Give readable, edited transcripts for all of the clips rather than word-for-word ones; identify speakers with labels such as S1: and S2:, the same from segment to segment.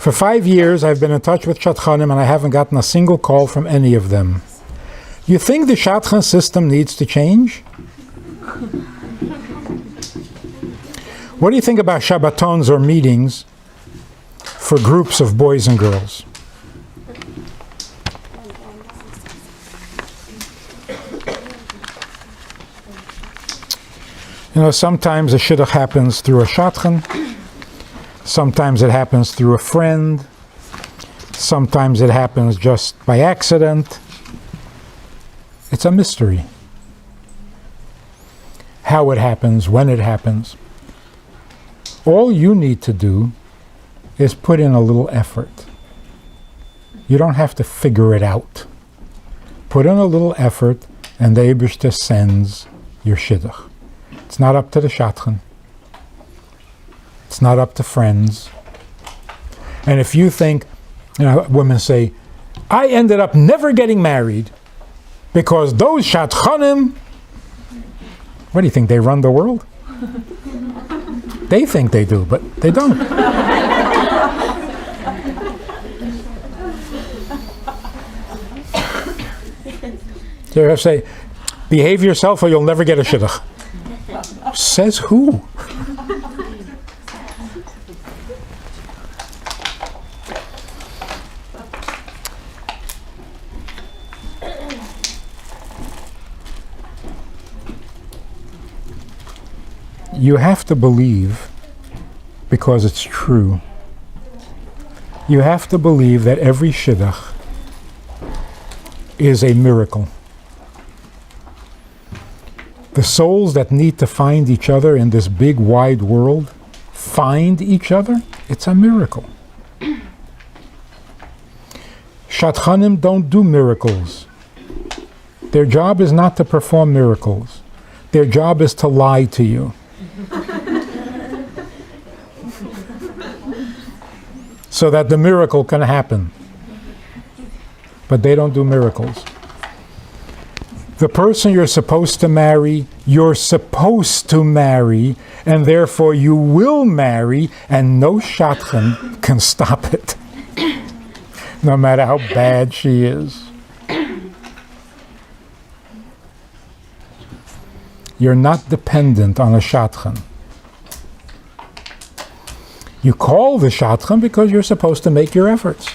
S1: For 5 years, I've been in touch with Shadchanim and I haven't gotten a single call from any of them. You think the Shadchan system needs to change? What do you think about Shabbatons or meetings for groups of boys and girls? You know, sometimes a Shidduch happens through a Shadchan. Sometimes it happens through a friend. Sometimes it happens just by accident. It's a mystery. How it happens, when it happens. All you need to do is put in a little effort. You don't have to figure it out. Put in a little effort and the Eibishter sends your Shidduch. It's not up to the Shadchan. It's not up to friends. And if you think, you know, women say, I ended up never getting married because those Shadchanim, what do you think, they run the world? They think they do, but they don't. You ever say, behave yourself or you'll never get a Shidduch? Says who? You have to believe, because it's true, you have to believe that every Shidduch is a miracle. The souls that need to find each other in this big wide world find each other. It's a miracle. Shadchanim don't do miracles. Their job is not to perform miracles. Their job is to lie to you. So that the miracle can happen. But they don't do miracles. The person you're supposed to marry, and therefore you will marry, and no Shadchan can stop it. No matter how bad she is. You're not dependent on a Shadchan. You call the Shadchan because you're supposed to make your efforts.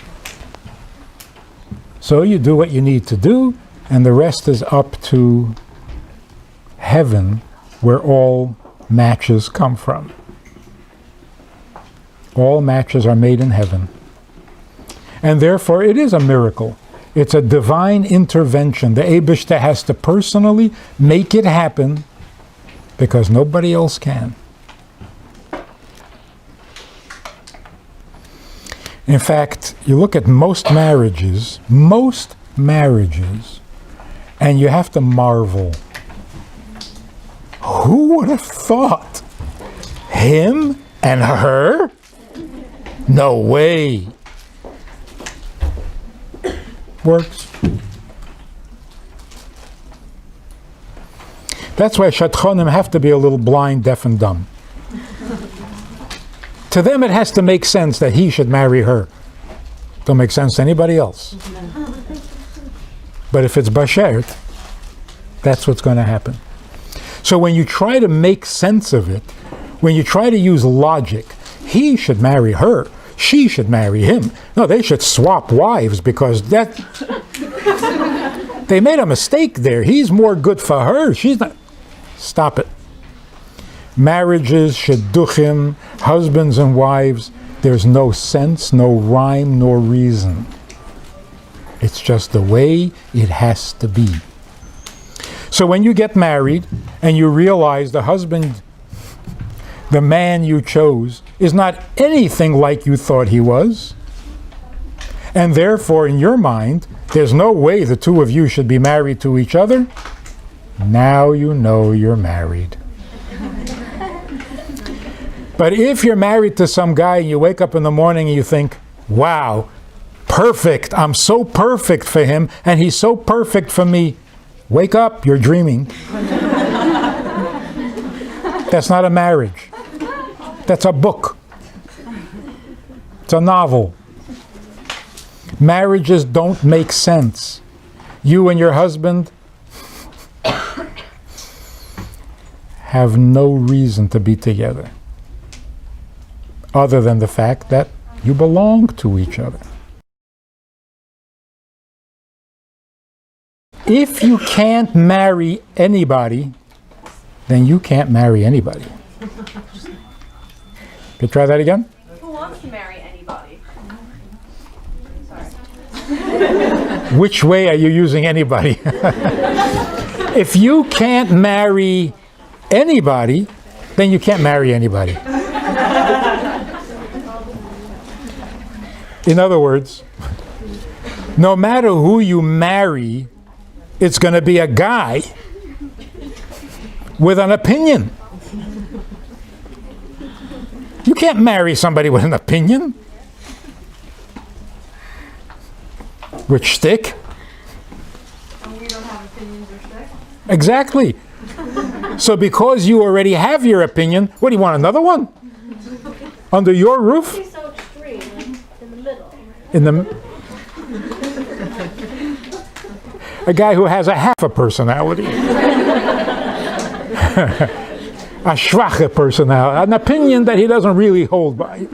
S1: So you do what you need to do, and the rest is up to heaven, where all matches come from. All matches are made in heaven. And therefore it is a miracle. It's a divine intervention. The Eibishter has to personally make it happen because nobody else can. In fact, you look at most marriages, and you have to marvel. Who would have thought? Him and her? No way. Works. That's why Shadchanim have to be a little blind, deaf, and dumb. To them it has to make sense that he should marry her. Don't make sense to anybody else. But if it's bashert, that's what's going to happen. So when you try to make sense of it, when you try to use logic, he should marry her, she should marry him. No, they should swap wives because that... They made a mistake there. He's more good for her. She's not... Stop it. Marriages, shidduchim, husbands and wives, there's no sense, no rhyme, nor reason. It's just the way it has to be. So when you get married and you realize the husband, the man you chose, is not anything like you thought he was, and therefore in your mind, there's no way the two of you should be married to each other, now you know you're married. But if you're married to some guy and you wake up in the morning and you think, wow, perfect, I'm so perfect for him and he's so perfect for me, wake up, you're dreaming. That's not a marriage. That's a book. It's a novel. Marriages don't make sense. You and your husband have no reason to be together other than the fact that you belong to each other. If you can't marry anybody, then you can't marry anybody. Can you try that again?
S2: Who wants to marry anybody? Sorry.
S1: Which way are you using anybody? If you can't marry anybody, then you can't marry anybody. In other words, no matter who you marry, it's going to be a guy with an opinion. You can't marry somebody with an opinion. With shtick.
S2: And we don't have opinions or shtick?
S1: Exactly. So because you already have your opinion, what do you want, another one? Under your roof?
S3: He's so extreme, like in the middle.
S1: In the a guy who has a half a personality. A schwache personality, an opinion that he doesn't really hold by.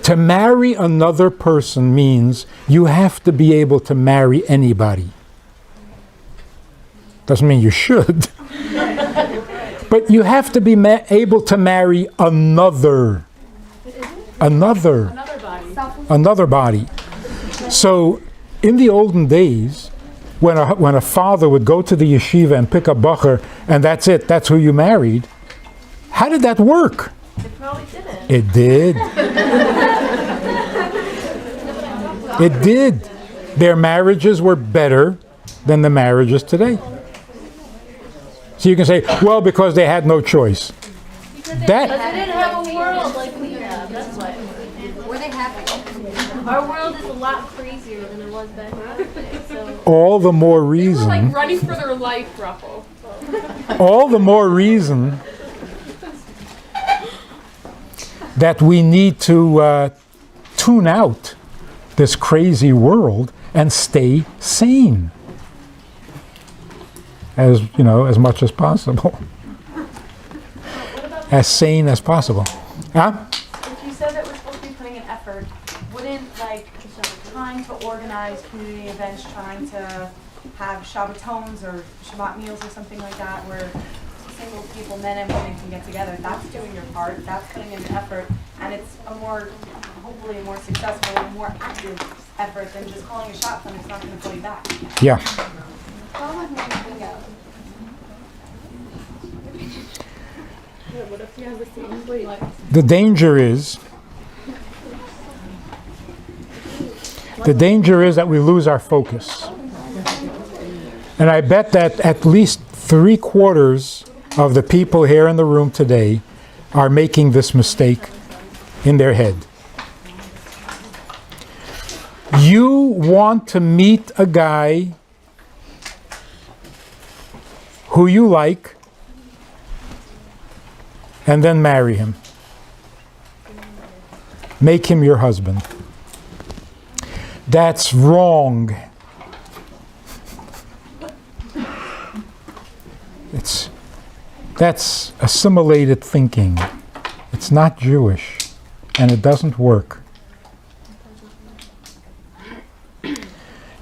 S1: To marry another person means you have to be able to marry anybody. Doesn't mean you should. But you have to be able to marry another body. So in the olden days, when a father would go to the yeshiva and pick a bacher, and that's it, that's who you married, how did that work?
S2: It probably didn't.
S1: It did. It did. Their marriages were better than the marriages today. So you can say, well, because they had no choice.
S3: Because they didn't have a world like we have, that's why.
S2: Were they happy?
S3: Our world is a lot crazier than it was back in the day, so.
S1: All the more
S4: They were
S1: reason.
S4: like running for their life, Ruffle.
S1: All the more reason that we need to tune out this crazy world and stay sane, as you know, as much as possible, as sane as possible. Huh?
S2: If you said that we're supposed to be putting an effort, wouldn't like trying to organize community events, trying to have Shabbatons or Shabbat meals or something like that, where single people, men and women, can get together, that's doing your part, that's putting in an effort, and it's a more, hopefully a more successful, a more active effort than just calling a shot when it's not going to pull you back.
S1: Yeah.
S4: What if he has the same weight?
S1: The danger is that we lose our focus. And I bet that at least 3/4 of the people here in the room today are making this mistake in their head. You want to meet a guy who you like and then marry him. Make him your husband. That's wrong. That's assimilated thinking. It's not Jewish, and it doesn't work.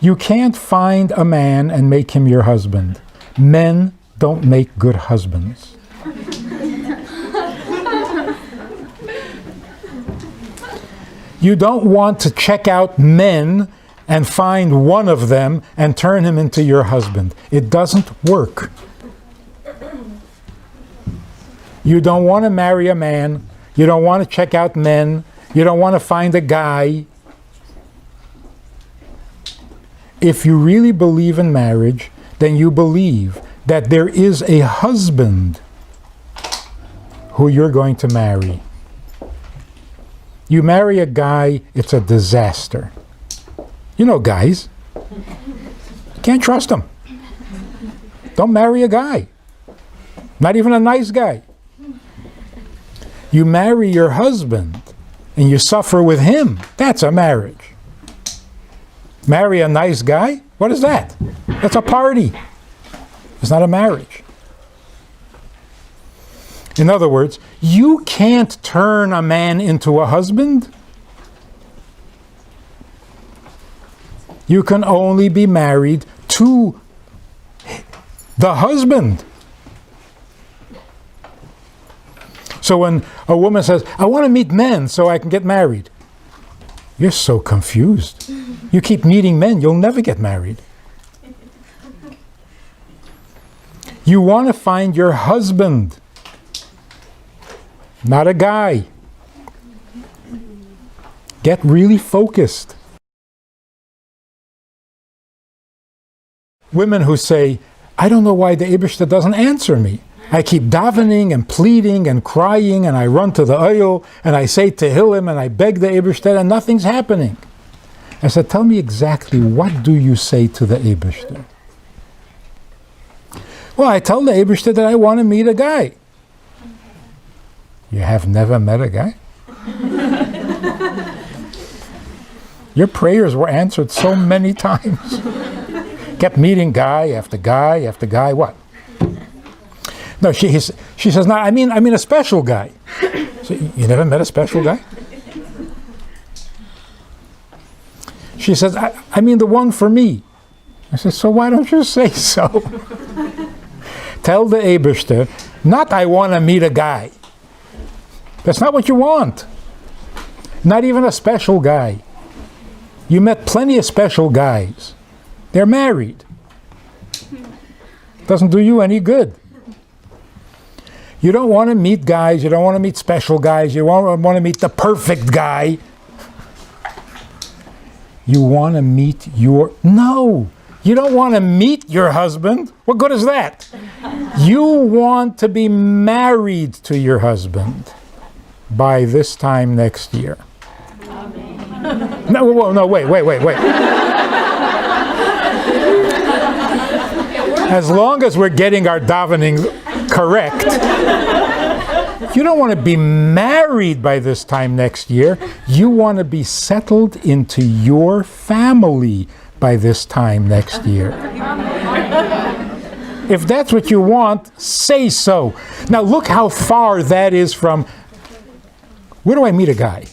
S1: You can't find a man and make him your husband. Men don't make good husbands. You don't want to check out men and find one of them and turn him into your husband. It doesn't work. You don't want to marry a man. You don't want to check out men. You don't want to find a guy. If you really believe in marriage, then you believe that there is a husband who you're going to marry. You marry a guy, it's a disaster. You know guys. Can't trust them. Don't marry a guy. Not even a nice guy. You marry your husband, and you suffer with him. That's a marriage. Marry a nice guy? What is that? That's a party. It's not a marriage. In other words, you can't turn a man into a husband. You can only be married to the husband. So when a woman says, I want to meet men so I can get married, you're so confused. You keep meeting men, you'll never get married. You want to find your husband, not a guy. Get really focused. Women who say, I don't know why the Eibishter doesn't answer me. I keep davening and pleading and crying, and I run to the oil, and I say Tehillim, and I beg the Eibishter, and nothing's happening. I said, tell me exactly, what do you say to the Eibishter? Well, I tell the Eibishter that I want to meet a guy. You have never met a guy? Your prayers were answered so many times. Kept meeting guy after guy after guy. What? No, she says, no, I mean a special guy. So, you never met a special guy? She says, I mean the one for me. I said, so why don't you say so? Tell the Eibishter, not I want to meet a guy. That's not what you want. Not even a special guy. You met plenty of special guys. They're married. Doesn't do you any good. You don't want to meet guys, you don't want to meet special guys, you want to meet the perfect guy. You want to meet no! You don't want to meet your husband. What good is that? You want to be married to your husband by this time next year. No, wait. As long as we're getting our davening correct, you don't want to be married by this time next year. You want to be settled into your family by this time next year. If that's what you want, say so. Now look how far that is from, where do I meet a guy?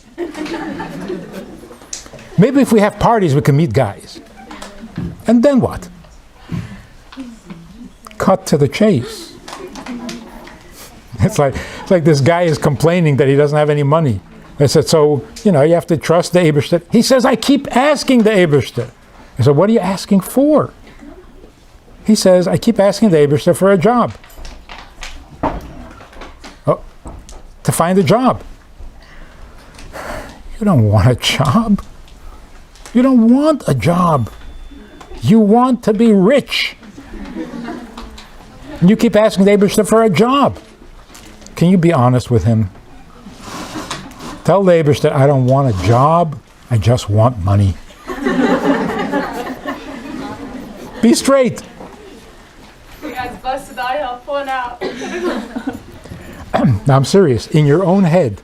S1: Maybe if we have parties, we can meet guys. And then what? Cut to the chase. It's like this guy is complaining that he doesn't have any money. I said, so, you have to trust the Eibishter. He says, I keep asking the Eibishter. I said, what are you asking for? He says, I keep asking the Eibishter for a job. Oh, to find a job. You don't want a job. You don't want a job. You want to be rich. And you keep asking the Eibishter for a job. Can you be honest with him? Tell the Eibishter, I don't want a job, I just want money. Be straight.
S4: You guys busted the eye off one out.
S1: Now I'm serious. In your own head,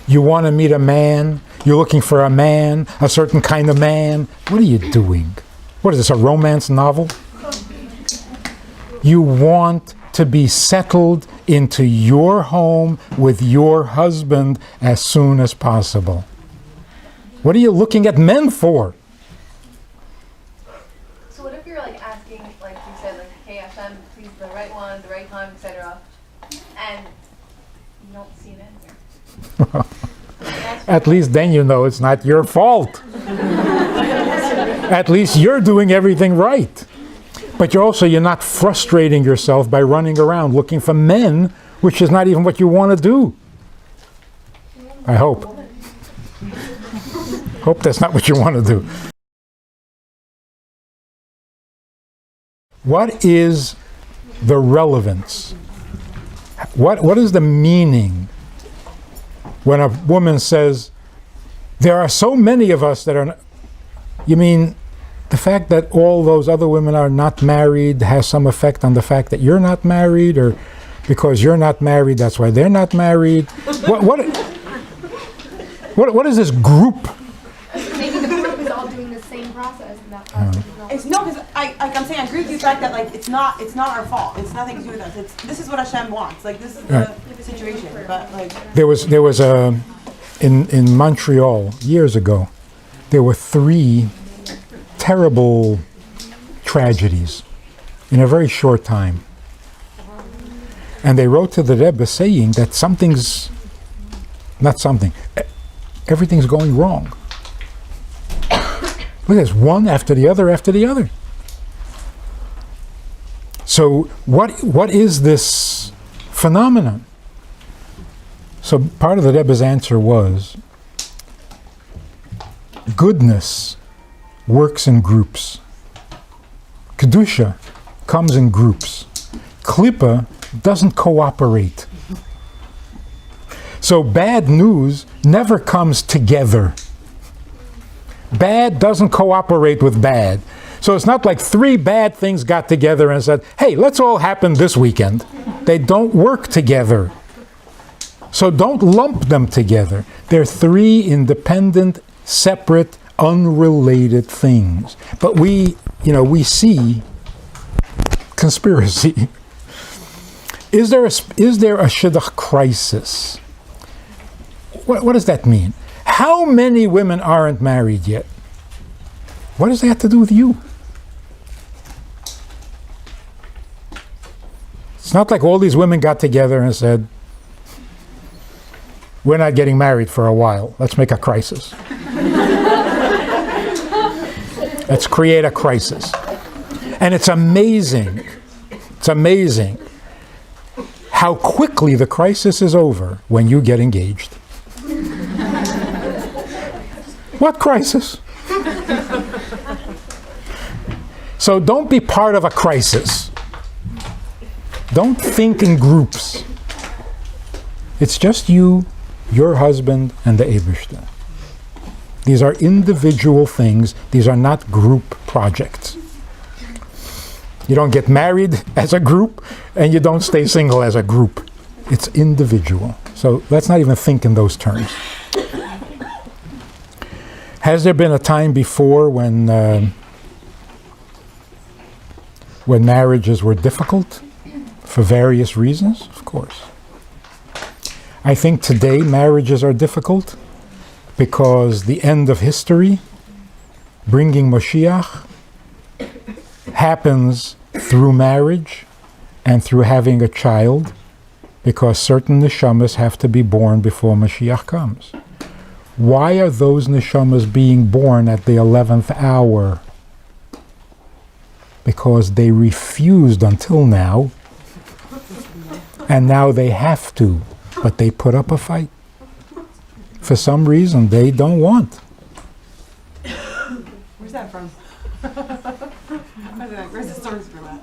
S1: you want to meet a man, you're looking for a man, a certain kind of man. What are you doing? What is this, a romance novel? You want to be settled into your home with your husband as soon as possible. What are you looking at men for?
S5: So what if you're asking, like you said, hey Hashem, please the right one, the right time, etc., and you don't see an answer?
S1: At least then you know it's not your fault. At least you're doing everything right. But you're not frustrating yourself by running around looking for men, which is not even what you want to do. I hope. Hope that's not what you want to do. What is the relevance? What is the meaning when a woman says, there are so many of us that are... You mean the fact that all those other women are not married has some effect on the fact that you're not married, or because you're not married, that's why they're not married? What is this group?
S3: Maybe the group is all doing the same process, and that process is not.
S2: It's no, because I'm saying I agree with you the fact that like it's not our fault. It's nothing to do with us. This is what Hashem wants. Like this is the situation. But like
S1: There was a in Montreal years ago. There were 3 terrible tragedies in a very short time, and they wrote to the Rebbe saying that everything's going wrong. Look at this, one after the other after the other. So what is this phenomenon? So part of the Rebbe's answer was, goodness works in groups. Kedusha comes in groups. Klippa doesn't cooperate. So bad news never comes together. Bad doesn't cooperate with bad. So it's not like 3 bad things got together and said, hey, let's all happen this weekend. They don't work together. So don't lump them together. They're 3 independent, separate, unrelated things. But we see conspiracy. Is there a Shidduch crisis? What does that mean? How many women aren't married yet? What does that have to do with you? It's not like all these women got together and said, we're not getting married for a while. Let's make a crisis. Let's create a crisis. And it's amazing how quickly the crisis is over when you get engaged. What crisis? So don't be part of a crisis. Don't think in groups. It's just you, your husband, and the Eibishter. These are individual things. These are not group projects. You don't get married as a group, and you don't stay single as a group. It's individual. So let's not even think in those terms. Has there been a time before when marriages were difficult for various reasons? Of course. I think today marriages are difficult because the end of history, bringing Moshiach, happens through marriage and through having a child, because certain neshamas have to be born before Mashiach comes. Why are those neshamas being born at the 11th hour? Because they refused until now, and now they have to, but they put up a fight. For some reason, they don't want.
S2: where's that from? Where's the source for that?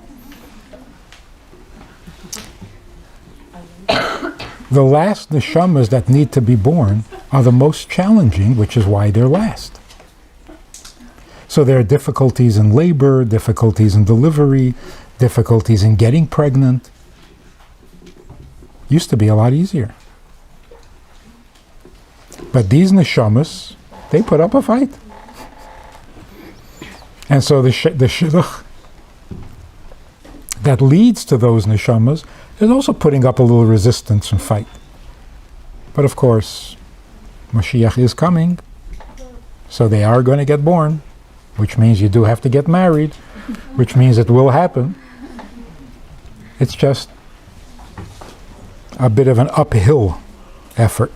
S1: The last neshamas that need to be born are the most challenging, which is why they're last. So there are difficulties in labor, difficulties in delivery, difficulties in getting pregnant. Used to be a lot easier. But these neshamas, they put up a fight. And so the shidduch that leads to those neshamas is also putting up a little resistance and fight. But of course, Mashiach is coming, so they are going to get born, which means you do have to get married, which means it will happen. It's just a bit of an uphill effort.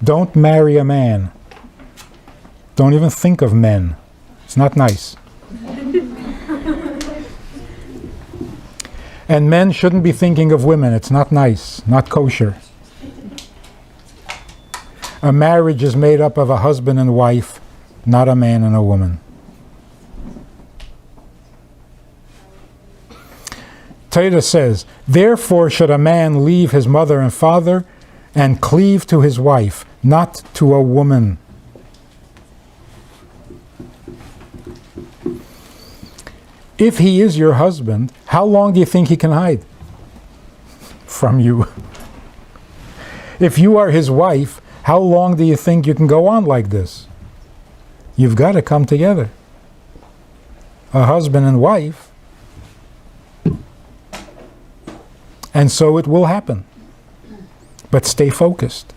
S1: Don't marry a man. Don't even think of men. It's not nice. And men shouldn't be thinking of women. It's not nice, not kosher. A marriage is made up of a husband and wife, not a man and a woman. Torah says, therefore should a man leave his mother and father and cleave to his wife, not to a woman. If he is your husband, how long do you think he can hide from you? If you are his wife, how long do you think you can go on like this? You've got to come together. A husband and wife. And so it will happen. But stay focused.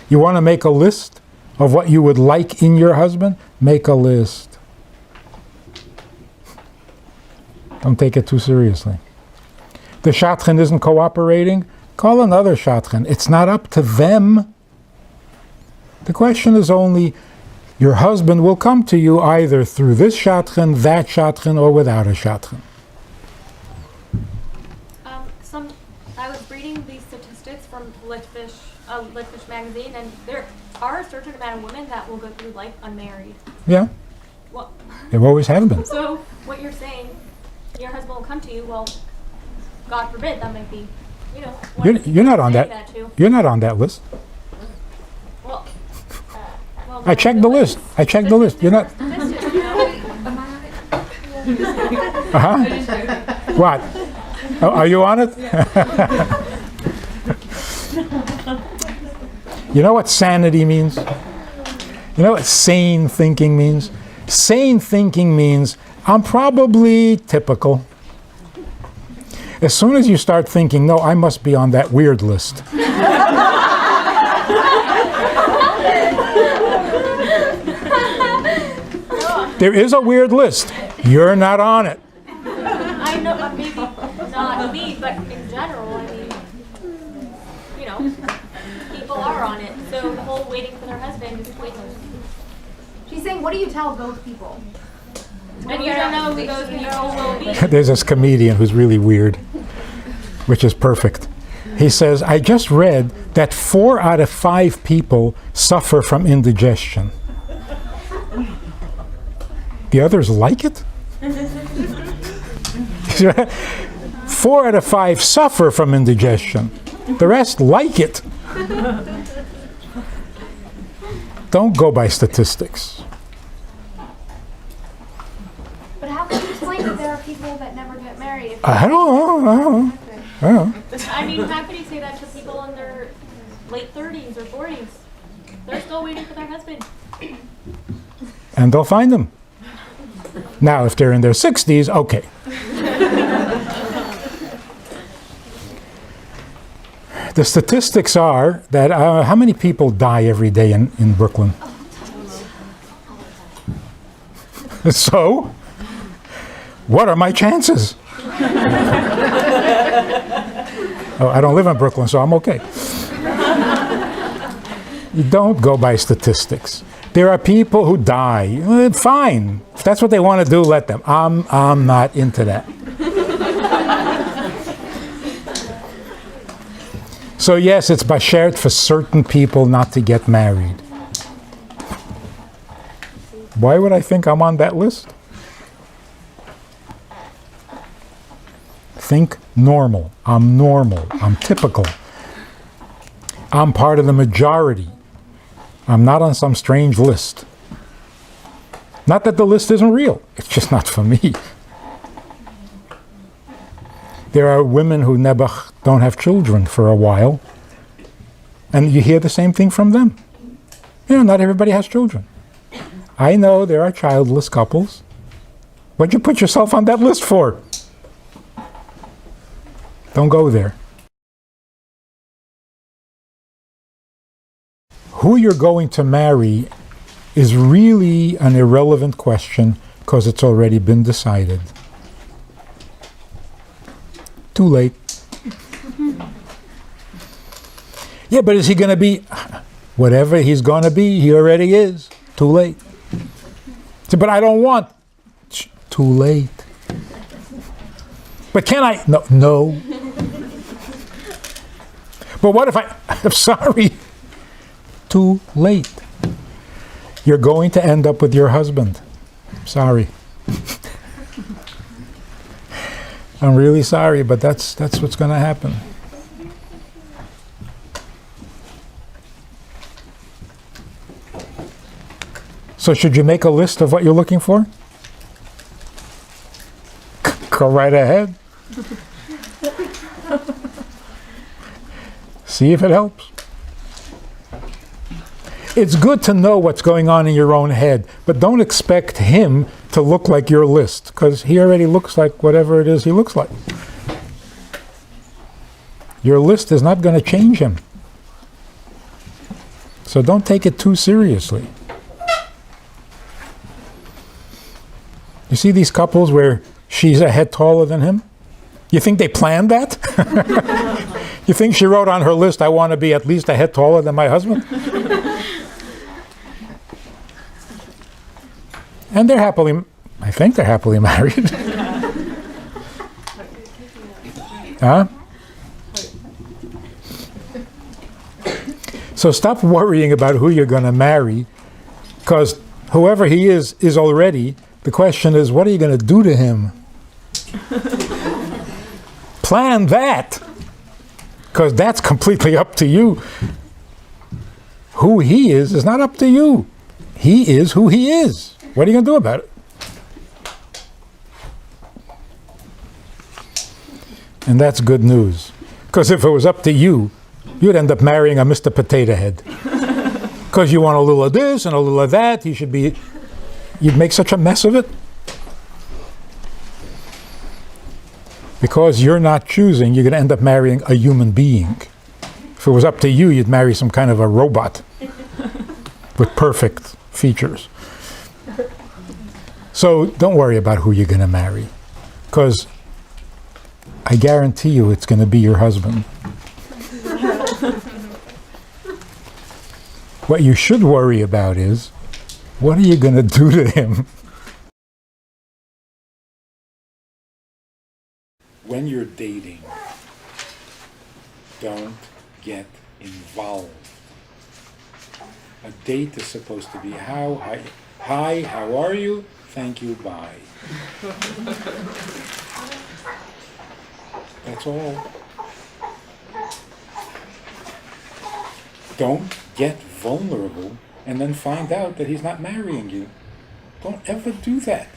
S1: You want to make a list of what you would like in your husband? Make a list. Don't take it too seriously. The Shadchan isn't cooperating? Call another Shadchan. It's not up to them. The question is only, your husband will come to you either through this Shadchan, that Shadchan, or without a Shadchan.
S3: I was reading these statistics from Litvish magazine, and there are a certain amount of women that will go through life unmarried.
S1: Yeah,
S3: Well,
S1: they always have been.
S3: so what you're saying, your husband will come to you. Well, God forbid, that might be, one
S1: You're not on
S3: saying
S1: that.
S3: too.
S1: You're not on that list.
S3: Well, well,
S1: I checked the list. I checked the list. You're not.
S3: statistics, you know?
S1: What? Oh, are you on it? You know what sanity means? You know what sane thinking means? Sane thinking means I'm probably typical. As soon as you start thinking, no, I must be on that weird list. There is a weird list. You're not on it.
S3: I know, maybe not me, but in general, I mean, people are on it. So the whole waiting for their husband is pointless.
S6: She's saying, what do you tell those people?
S3: And you don't know who those people will be.
S1: There's this comedian who's really weird, which is perfect. He says, I just read that 4 out of 5 people suffer from indigestion. The others like it? 4 out of 5 suffer from indigestion. The rest like it. Don't go by statistics.
S6: But how can you explain that there are people that never get married?
S1: I don't know.
S3: I mean, how can you say that to people in their late 30s or 40s? They're still waiting for their husband.
S1: And they'll find them. Now, if they're in their 60s, okay. The statistics are that how many people die every day in Brooklyn? So, what are my chances? Oh, I don't live in Brooklyn, so I'm okay. You don't go by statistics. There are people who die. Fine. If that's what they want to do, let them. I'm not into that. So yes, it's bashert for certain people not to get married. Why would I think I'm on that list? Think normal. I'm typical. I'm part of the majority. I'm not on some strange list. Not that the list isn't real. It's just not for me. There are women who nebuch don't have children for a while. And you hear the same thing from them. Not everybody has children. I know there are childless couples. What'd you put yourself on that list for? Don't go there. Who you're going to marry is really an irrelevant question because it's already been decided. Too late. Yeah, but is he going to be? Whatever he's going to be, he already is. Too late. So, but I don't want. Too late. But can I? No. But what if I'm sorry. Too late. You're going to end up with your husband. Sorry. I'm really sorry, but that's what's going to happen. So should you make a list of what you're looking for? Go right ahead. See if it helps. It's good to know what's going on in your own head, but don't expect him to look like your list, because he already looks like whatever it is he looks like. Your list is not going to change him. So don't take it too seriously. You see these couples where she's a head taller than him? You think they planned that? You think she wrote on her list, I want to be at least a head taller than my husband? And they're happily, I think they're happily married. Huh? So stop worrying about who you're going to marry, because whoever he is already. The question is, what are you going to do to him? Plan that, because that's completely up to you. Who he is not up to you. He is who he is. What are you going to do about it? And that's good news. Because if it was up to you, you'd end up marrying a Mr. Potato Head. Because you want a little of this and a little of that. You'd make such a mess of it. Because you're not choosing, you're going to end up marrying a human being. If it was up to you, you'd marry some kind of a robot with perfect features. So don't worry about who you're going to marry, because I guarantee you it's going to be your husband. What you should worry about is, what are you going to do to him? When you're dating, don't get involved. A date is supposed to be hi, how are you? Thank you, bye. That's all. Don't get vulnerable and then find out that he's not marrying you. Don't ever do that.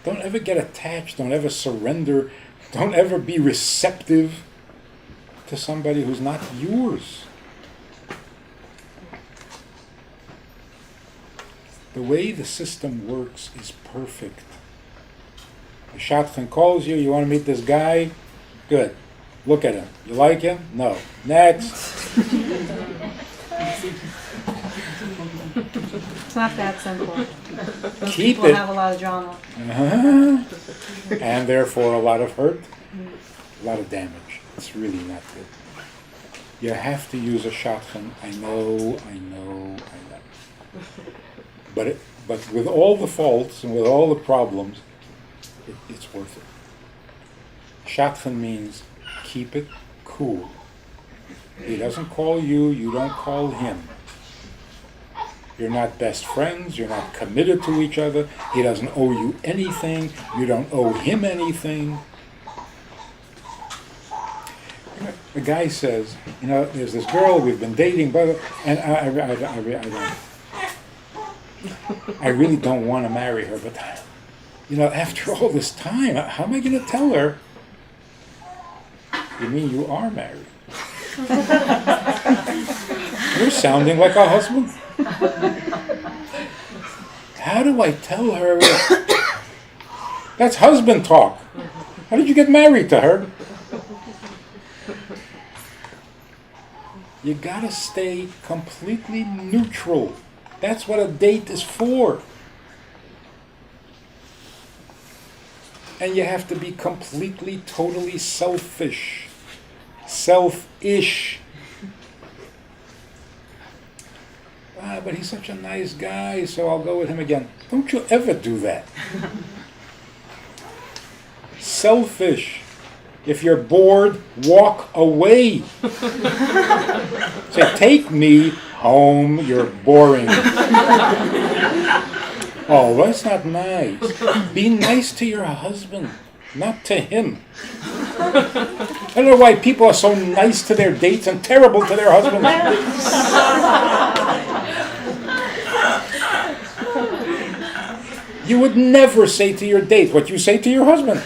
S1: Don't ever get attached. Don't ever surrender. Don't ever be receptive to somebody who's not yours. The way the system works is perfect. The Shadchan calls you, you want to meet this guy? Good. Look at him. You like him? No. Next.
S2: It's not that simple. Those
S1: Keep
S2: people
S1: it.
S2: have a lot of drama.
S1: And therefore a lot of hurt, a lot of damage. It's really not good. You have to use a Shadchan. I know. But with all the faults and with all the problems, it's worth it. Shadchan means keep it cool. He doesn't call you, you don't call him. You're not best friends, you're not committed to each other. He doesn't owe you anything, you don't owe him anything. The guy says, there's this girl we've been dating, and I really don't want to marry her, but after all this time, how am I going to tell her? You mean you are married? You're sounding like a husband. How do I tell her? That's husband talk. How did you get married to her? You gotta stay completely neutral. That's what a date is for. And you have to be completely, totally selfish. Selfish. But he's such a nice guy, so I'll go with him again. Don't you ever do that. Selfish. If you're bored, walk away. Say, take me home, you're boring. Oh, that's not nice. Be nice to your husband, not to him. I don't know why people are so nice to their dates and terrible to their husbands. You would never say to your date what you say to your husband.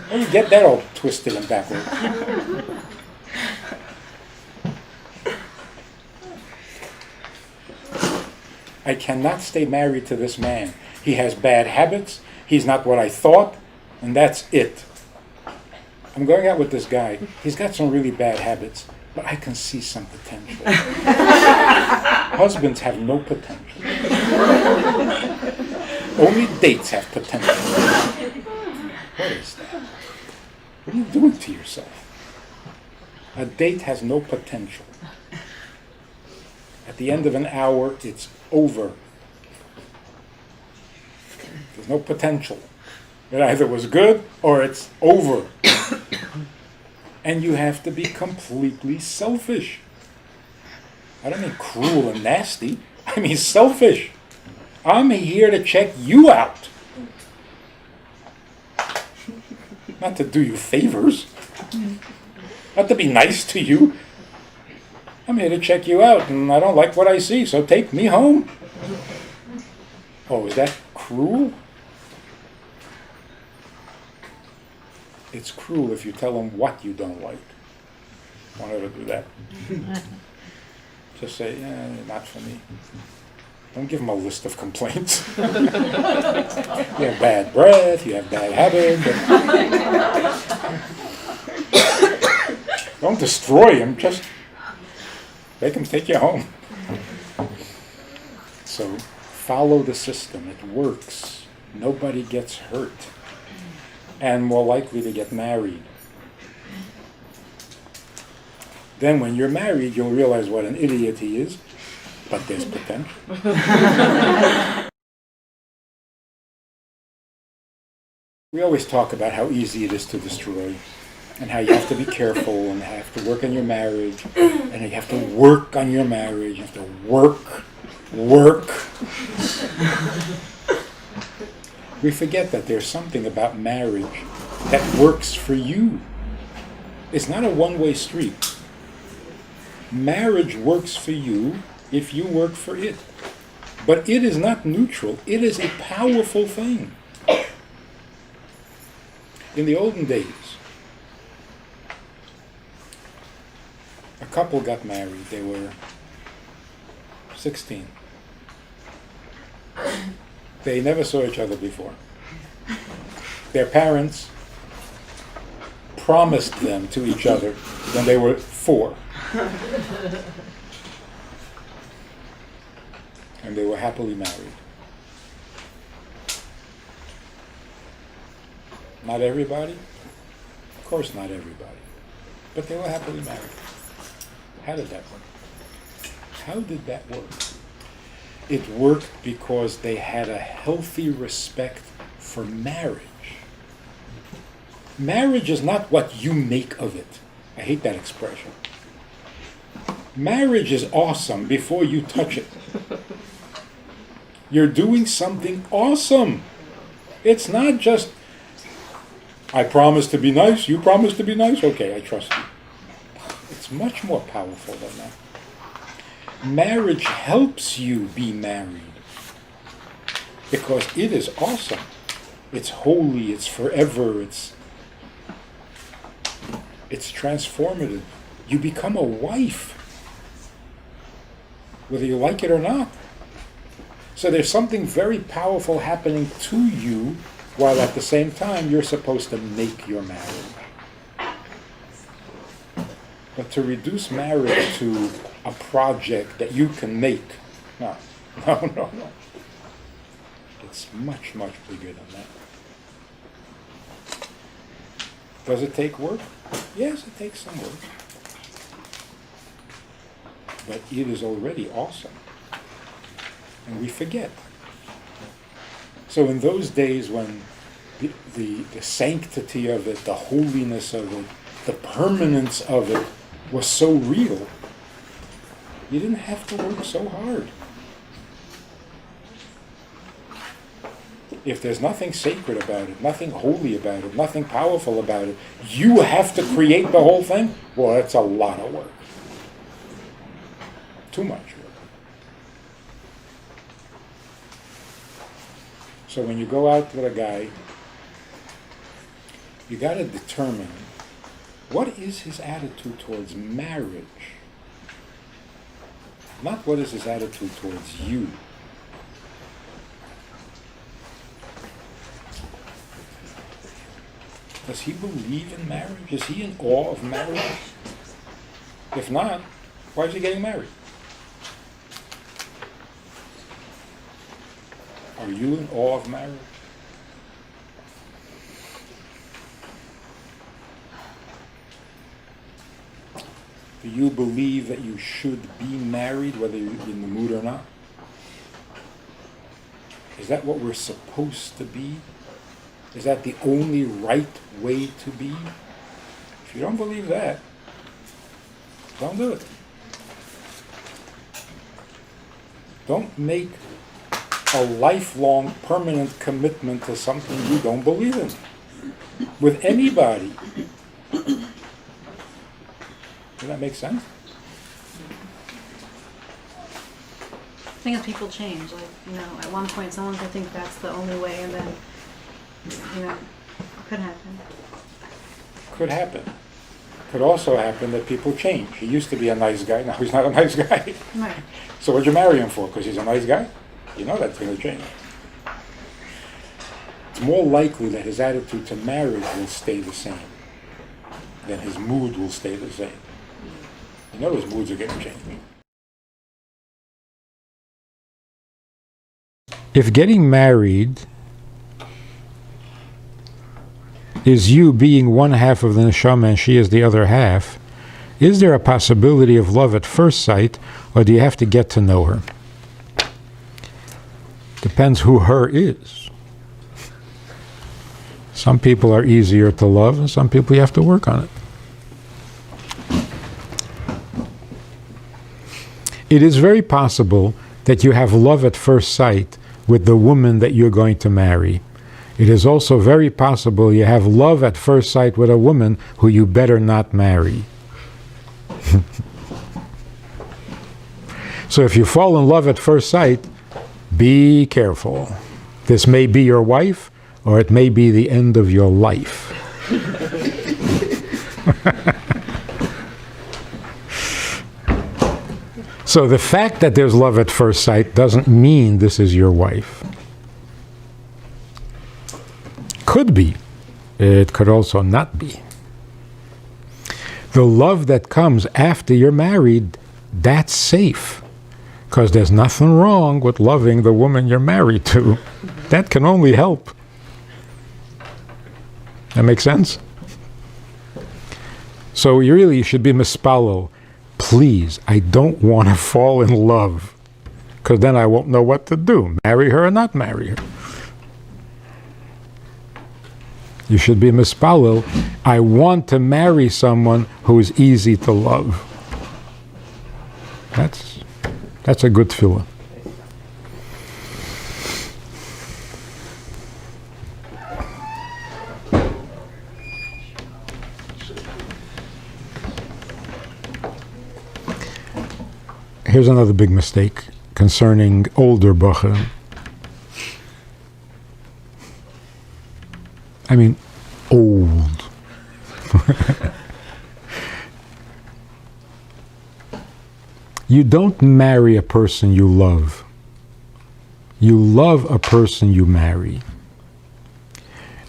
S1: What are you get that all twisted and backwards. I cannot stay married to this man. He has bad habits. He's not what I thought, and that's it. I'm going out with this guy. He's got some really bad habits, but I can see some potential. Husbands have no potential. Only dates have potential. What is that? What are you doing to yourself? A date has no potential. At the end of an hour, it's over. There's no potential. It either was good or it's over. And you have to be completely selfish. I don't mean cruel and nasty. I mean selfish. I'm here to check you out. Not to do you favors. Not to be nice to you. I'm here to check you out, and I don't like what I see, so take me home. Oh, is that cruel? It's cruel if you tell them what you don't like. Don't ever do that. Just say, not for me. Don't give them a list of complaints. You have bad breath, you have bad habits. Don't destroy them, just make them take you home. So follow the system. It works. Nobody gets hurt. And more likely to get married. Then when you're married, you'll realize what an idiot he is, but there's potential. We always talk about how easy it is to destroy, and how you have to be careful, and have to work on your marriage, and you have to work on your marriage, you have to work. We forget that there's something about marriage that works for you. It's not a one-way street. Marriage works for you if you work for it. But it is not neutral. It is a powerful thing. In the olden days, a couple got married. They were 16. They never saw each other before. Their parents promised them to each other when they were 4. And they were happily married. Not everybody? Of course not everybody. But they were happily married. How did that work? How did that work? It worked because they had a healthy respect for marriage. Marriage is not what you make of it. I hate that expression. Marriage is awesome before you touch it. You're doing something awesome. It's not just, I promise to be nice, you promise to be nice, okay, I trust you. It's much more powerful than that. Marriage helps you be married because it is awesome. It's holy, it's forever, it's transformative. You become a wife, whether you like it or not. So there's something very powerful happening to you, while at the same time you're supposed to make your marriage. But to reduce marriage to a project that you can make, no. It's much, much bigger than that. Does it take work? Yes, it takes some work. But it is already awesome. And we forget. So in those days when the sanctity of it, the holiness of it, the permanence of it was so real, you didn't have to work so hard. If there's nothing sacred about it, nothing holy about it, nothing powerful about it, you have to create the whole thing, well, that's a lot of work. Too much work. So when you go out with a guy You got to determine what is his attitude towards marriage, not what is his attitude towards you. Does he believe in marriage? Is he in awe of marriage? If not, why is he getting married? Are you in awe of marriage? Do you believe that you should be married, whether you're in the mood or not? Is that what we're supposed to be? Is that the only right way to be? If you don't believe that, don't do it. Don't make a lifelong, permanent commitment to something you don't believe in. With anybody. Does that make sense?
S2: The thing is, people change. Like, at one point someone could think that's the only way, and then, it could happen.
S1: Could happen. Could also happen that people change. He used to be a nice guy, now he's not a nice guy.
S2: Right.
S1: So what'd you marry him for? Because he's a nice guy? You know that's going to change. It's more likely that his attitude to marriage will stay the same than his mood will stay the same. You know his moods are getting changed. If getting married is you being one half of the neshama and she is the other half, is there a possibility of love at first sight, or do you have to get to know her? Depends who her is. Some people are easier to love, and some people you have to work on it. It is very possible that you have love at first sight with the woman that you're going to marry. It is also very possible you have love at first sight with a woman who you better not marry. So if you fall in love at first sight, be careful. This may be your wife, or it may be the end of your life. So the fact that there's love at first sight doesn't mean this is your wife. Could be. It could also not be. The love that comes after you're married, that's safe. Because there's nothing wrong with loving the woman you're married to. That can only help. That makes sense? So you should be mispalo. Please, I don't want to fall in love. Because then I won't know what to do. Marry her or not marry her. You should be mispalo. I want to marry someone who is easy to love. That's a good tefillah. Here's another big mistake concerning older bachurim. I mean, old. You don't marry a person you love. You love a person you marry.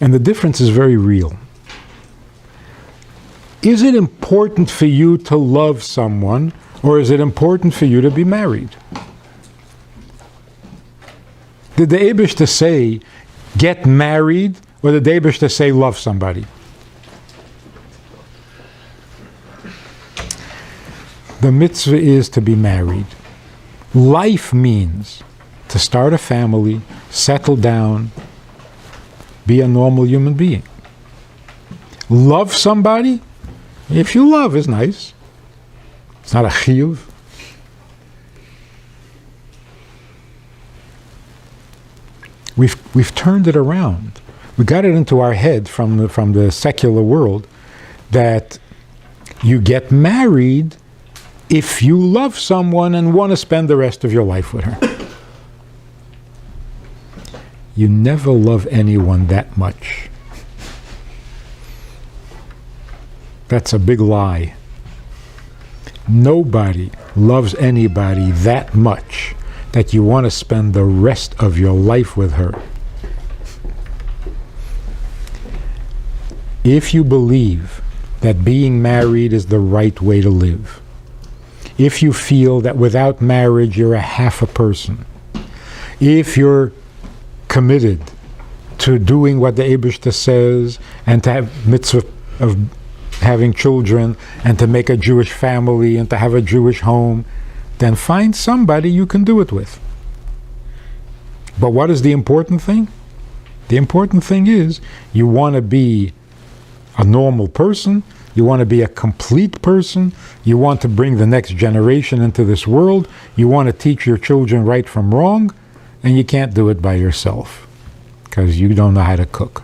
S1: And the difference is very real. Is it important for you to love someone, or is it important for you to be married? Did the Eibishter say, get married, or did the Eibishter say, love somebody? The mitzvah is to be married. Life means to start a family, settle down, be a normal human being. Love somebody? If you love, it's nice. It's not a chiyuv. We've turned it around. We got it into our head from the secular world that you get married if you love someone and want to spend the rest of your life with her. You never love anyone that much. That's a big lie. Nobody loves anybody that much that you want to spend the rest of your life with her. If you believe that being married is the right way to live, if you feel that without marriage you're a half a person, if you're committed to doing what the Eibishter says and to have mitzvah of having children and to make a Jewish family and to have a Jewish home, then find somebody you can do it with. But what is the important thing? The important thing is you want to be a normal person, you want to be a complete person, you want to bring the next generation into this world, you want to teach your children right from wrong, and you can't do it by yourself because you don't know how to cook.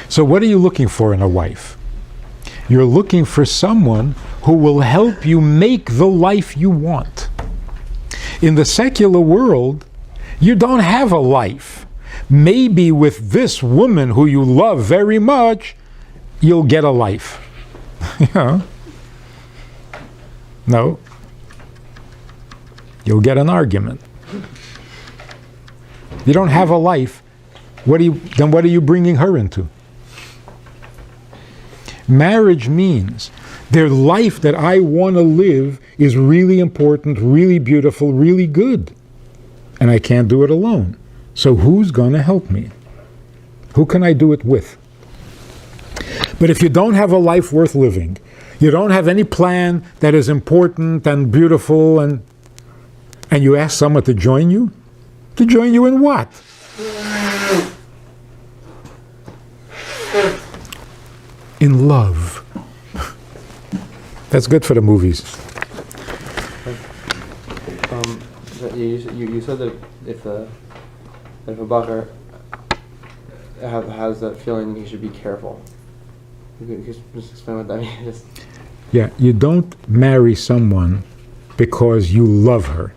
S1: So what are you looking for in a wife? You're looking for someone who will help you make the life you want. In the secular world, you don't have a life. Maybe with this woman who you love very much, you'll get a life. Yeah. No. You'll get an argument. You don't have a life. Then what are you bringing her into? Marriage means their life that I want to live is really important, really beautiful, really good. And I can't do it alone. So who's going to help me? Who can I do it with? But if you don't have a life worth living, you don't have any plan that is important and beautiful, and you ask someone to join you in what? In love. That's good for the movies.
S7: You said that if a bacher has that feeling, he should be careful. You just explain what that means.
S1: Yeah, you don't marry someone because you love her.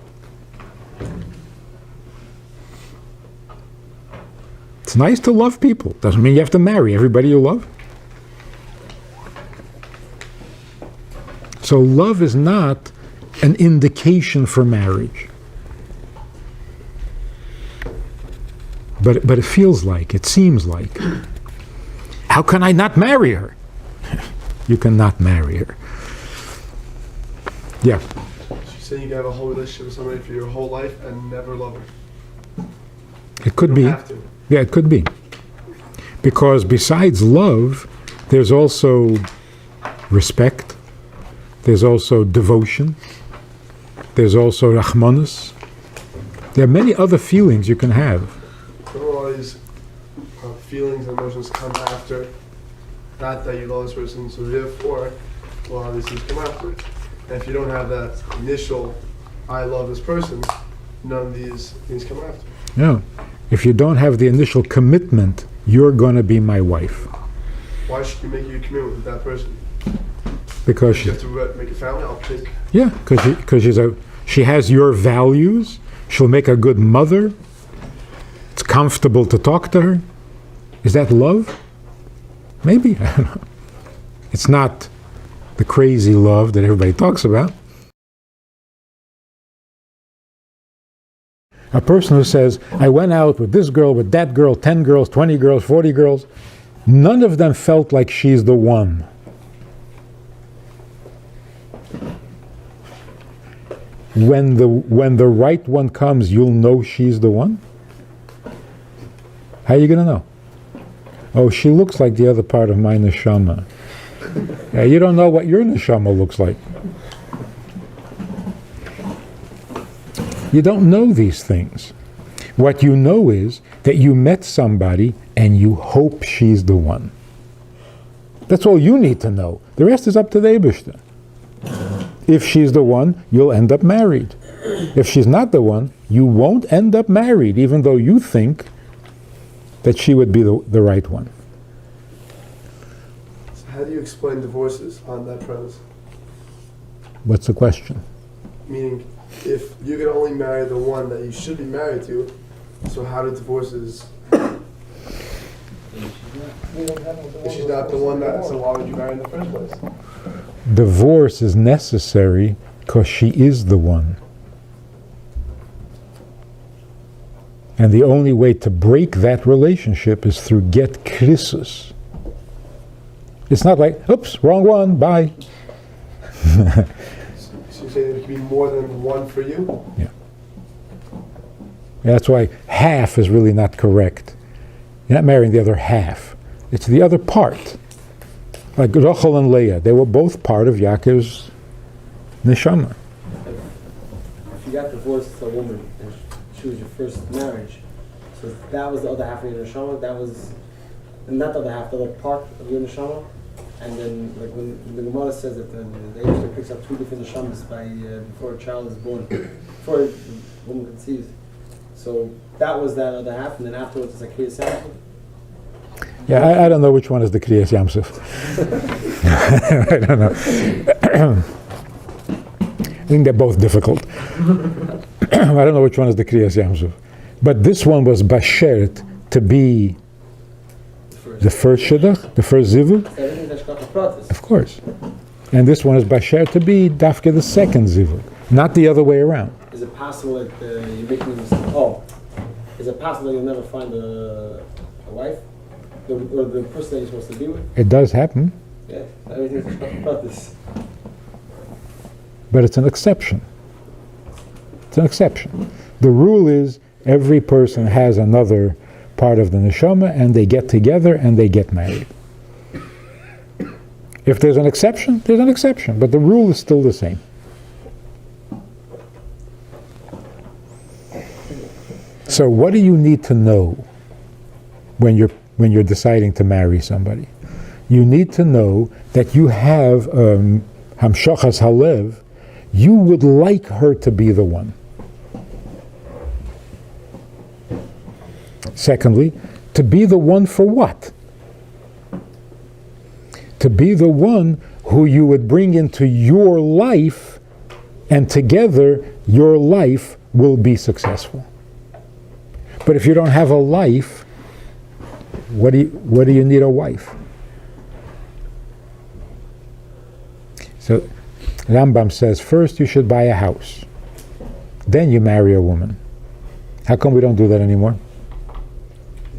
S1: It's nice to love people. Doesn't mean you have to marry everybody you love. So love is not an indication for marriage. But it feels like, it seems like. How can I not marry her? You cannot marry her. Yeah.
S8: You say you can have a whole relationship with somebody for your whole life and never love her.
S1: It could
S8: You
S1: be.
S8: don't have to.
S1: Yeah, it could be. Because besides love, there's also respect. There's also devotion. There's also rachmanus. There are many other feelings you can have.
S8: All these feelings and emotions come after, not that you love this person, so therefore, well, these things come after. And if you don't have that initial, I love this person, none of these things come after.
S1: Yeah. If you don't have the initial commitment, you're going to be my wife.
S8: Why should you make your commitment with that person?
S1: Because
S8: You have to make a family, I'll pick.
S1: yeah, because she has your values. She'll make a good mother. It's comfortable to talk to her. Is that love? Maybe. I don't know. It's not the crazy love that everybody talks about. A person who says, I went out with this girl, with that girl, 10 girls, 20 girls, 40 girls, none of them felt like she's the one. When the right one comes, you'll know she's the one? How are you going to know? Oh, she looks like the other part of my neshama. Yeah, you don't know what your neshama looks like. You don't know these things. What you know is that you met somebody and you hope she's the one. That's all you need to know. The rest is up to the Eibishter. If she's the one, you'll end up married. If she's not the one, you won't end up married, even though you think that she would be the right one.
S8: So how do you explain divorces on that premise?
S1: What's the question?
S8: Meaning, if you can only marry the one that you should be married to, so how do divorces happen? If she's not the one that, so why would you marry in the first place?
S1: Divorce is necessary because she is the one. And the only way to break that relationship is through get krisus. It's not like, oops, wrong one, bye.
S8: So you're saying there could be more than one for you?
S1: Yeah. That's why half is really not correct. You're not marrying the other half. It's the other part. Like Rachel and Leah, they were both part of Yaakov's neshama.
S7: If you got divorced to a woman and she was your first marriage, so that was the other half of your neshama, that was, and not the other half, the other part of your neshama. And then, like when the Gemara says that the Eibishter picks up two different neshamas before a child is born, before a woman conceives. So that was that other half, and then afterwards it's like Kriyas Yamsuf.
S1: Yeah, I don't know which one is the Kriyas Yamsuf. I don't know. I think they're both difficult. I don't know which one is the Kriyas Yamsuf. But this one was Bashert to be the first Shidduch, the first Zivug. Of course. And this one is Bashert to be Dafke the second Zivug, not the other way around.
S7: Is it possible that you're making a mistake? Oh, is it possible that you'll never find a wife? Or the person that you're supposed to be with?
S1: It does happen.
S7: Yeah, everything's about this.
S1: But it's an exception. It's an exception. The rule is every person has another part of the neshama and they get together and they get married. If there's an exception, there's an exception, but the rule is still the same. So what do you need to know when you're deciding to marry somebody? You need to know that you have hamshachas halev. You would like her to be the one. Secondly, to be the one for what? To be the one who you would bring into your life, and together your life will be successful. But if you don't have a life, what do you need a wife? So Rambam says first you should buy a house, then you marry a woman. How come we don't do that anymore?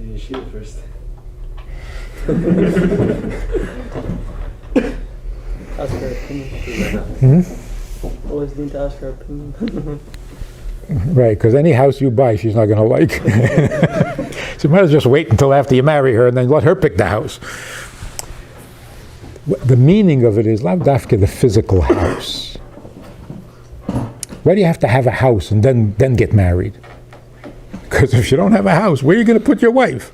S7: You shoot it first.
S9: Ask her opinion. Always need to ask her opinion.
S1: Right, because any house you buy, she's not going to like. So you might as well just wait until after you marry her and then let her pick the house. The meaning of it is lav dafke the physical house. Why do you have to have a house and then get married? Because if you don't have a house, where are you going to put your wife?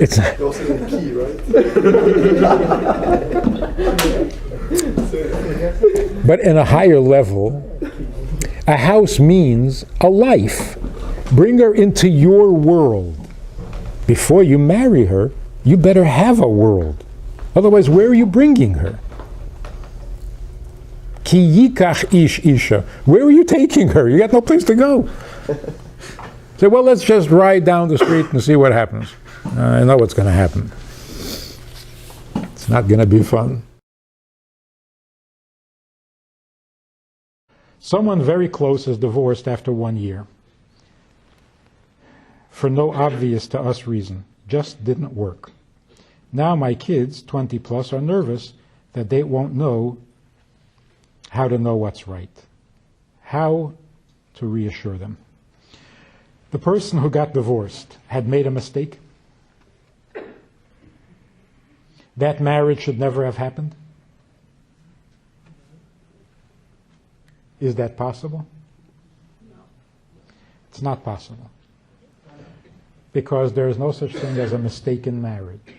S1: It's
S8: You also need a key, right?
S1: But in a higher level, a house means a life. Bring her into your world. Before you marry her, you better have a world. Otherwise, where are you bringing her? Ki yikach ish isha. Where are you taking her? You got no place to go. Say, well, let's just ride down the street and see what happens. I know what's going to happen. It's not going to be fun. Someone very close is divorced after 1 year. For no obvious to us reason. Just didn't work. Now my kids, 20 plus, are nervous that they won't know how to know what's right. How to reassure them. The person who got divorced had made a mistake. That marriage should never have happened. Is that possible? No. It's not possible. Because there is no such thing as a mistaken marriage.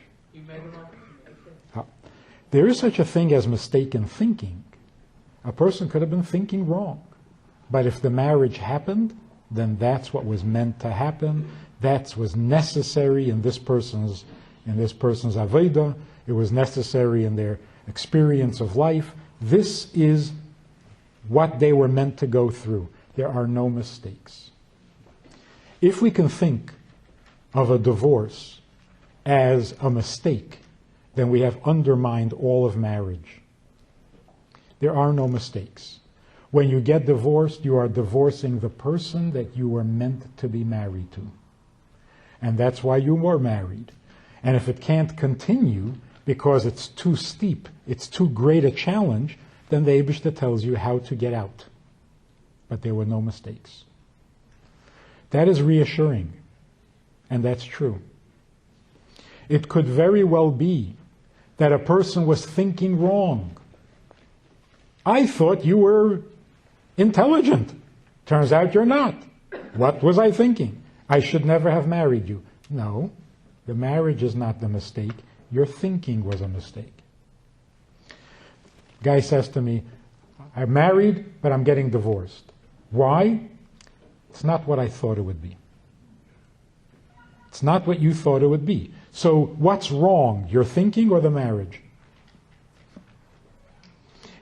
S1: There is such a thing as mistaken thinking. A person could have been thinking wrong. But if the marriage happened, then that's what was meant to happen. That was necessary in this person's avodah. It was necessary in their experience of life. This is what they were meant to go through. There are no mistakes. If we can think of a divorce as a mistake, then we have undermined all of marriage. There are no mistakes. When you get divorced, you are divorcing the person that you were meant to be married to. And that's why you were married. And if it can't continue because it's too steep, it's too great a challenge, then the Eibishter tells you how to get out. But there were no mistakes. That is reassuring, and that's true. It could very well be that a person was thinking wrong. I thought you were intelligent. Turns out you're not. What was I thinking? I should never have married you. No, the marriage is not the mistake. Your thinking was a mistake. Guy says to me, I'm married, but I'm getting divorced. Why? It's not what I thought it would be. It's not what you thought it would be. So what's wrong, your thinking or the marriage?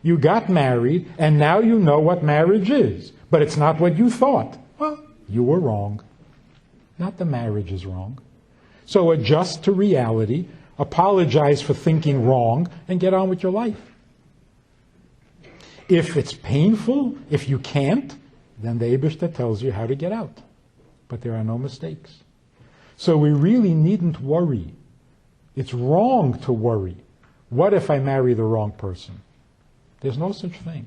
S1: You got married, and now you know what marriage is, but it's not what you thought. Well, you were wrong. Not the marriage is wrong. So adjust to reality, apologize for thinking wrong, and get on with your life. If it's painful, if you can't, then the Eibishter tells you how to get out. But there are no mistakes. So we really needn't worry. It's wrong to worry. What if I marry the wrong person? There's no such thing.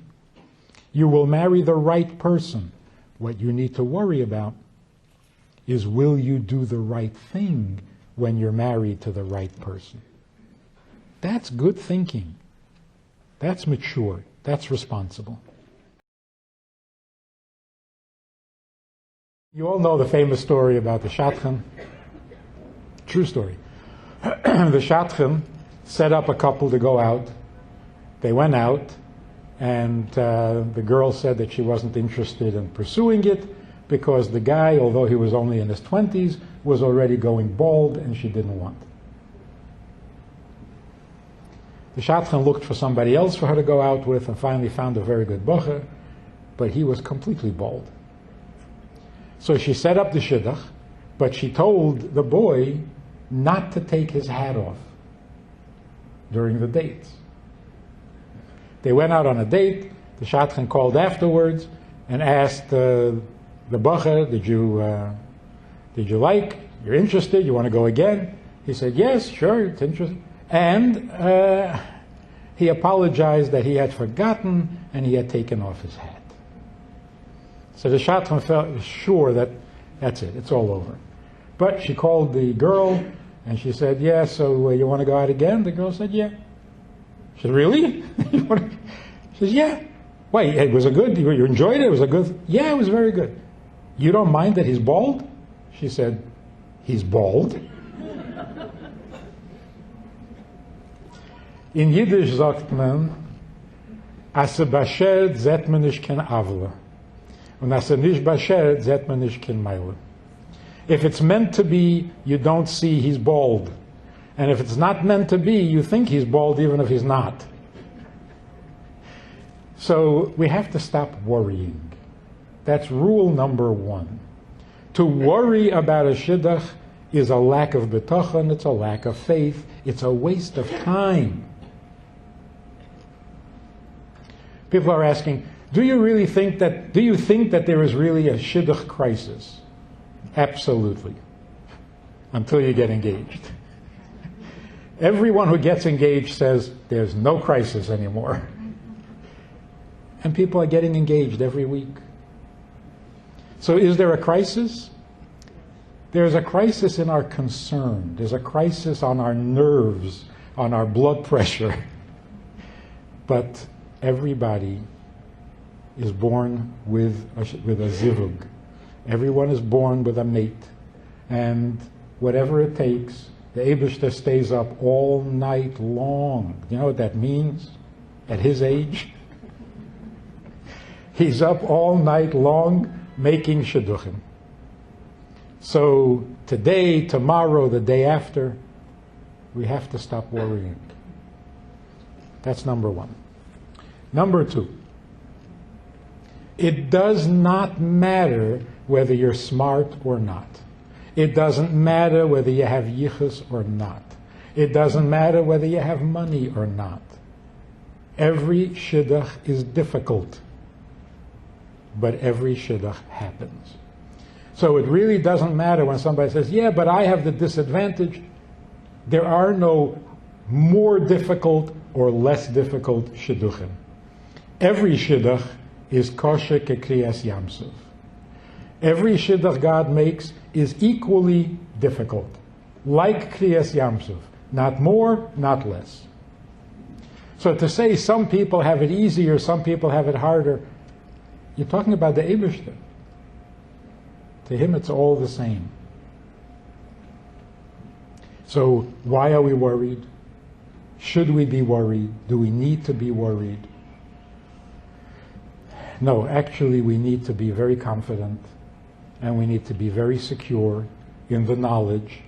S1: You will marry the right person. What you need to worry about is, will you do the right thing when you're married to the right person? That's good thinking. That's mature. That's responsible. You all know the famous story about the Shadchan. True story. The Shadchan set up a couple to go out. They went out, and the girl said that she wasn't interested in pursuing it because the guy, although he was only in his 20s, was already going bald and she didn't want. The Shadchan looked for somebody else for her to go out with and finally found a very good bocher, but he was completely bald. So she set up the Shidduch, but she told the boy not to take his hat off during the dates. They went out on a date. The Shadchan called afterwards and asked the bocher, did you like? You're interested? You want to go again? He said, yes, sure, it's interesting. And he apologized that he had forgotten and he had taken off his hat. So the Shadchan felt sure that that's it, it's all over. But she called the girl and she said, yeah, so you want to go out again? The girl said, yeah. She said, really? She says, yeah. Wait, was it good? You enjoyed it? Was it good? Yeah, it was very good. You don't mind that he's bald? She said, he's bald? In Yiddish sagt man, as er bashert, zet man nicht kein Avle. Und as er nicht bashert, zet man nicht kein Meile. If it's meant to be, you don't see he's bald. And if it's not meant to be, you think he's bald even if he's not. So we have to stop worrying. That's rule number one. To worry about a Shidduch is a lack of bitachon, it's a lack of faith, it's a waste of time. People are asking, do you think that there is really a Shidduch crisis? Absolutely. Until you get engaged. Everyone who gets engaged says there's no crisis anymore. And people are getting engaged every week. So is there a crisis? There's a crisis in our concern. There's a crisis on our nerves, on our blood pressure. But everybody is born with a zivug. Everyone is born with a mate. And whatever it takes, the Eibishter stays up all night long. You know what that means? At his age? He's up all night long making shidduchim. So today, tomorrow, the day after, we have to stop worrying. That's number one. Number two, it does not matter whether you're smart or not. It doesn't matter whether you have yichus or not. It doesn't matter whether you have money or not. Every shidduch is difficult, but every shidduch happens. So it really doesn't matter when somebody says, yeah, but I have the disadvantage. There are no more difficult or less difficult shidduchim. Every shidduch is kosher kekriyas yamsuf. Every shidduch God makes is equally difficult, like kriyas yamsuf. Not more, not less. So to say some people have it easier, some people have it harder, you're talking about the Eibishter. To him it's all the same. So why are we worried? Should we be worried? Do we need to be worried? No, actually we need to be very confident and we need to be very secure in the knowledge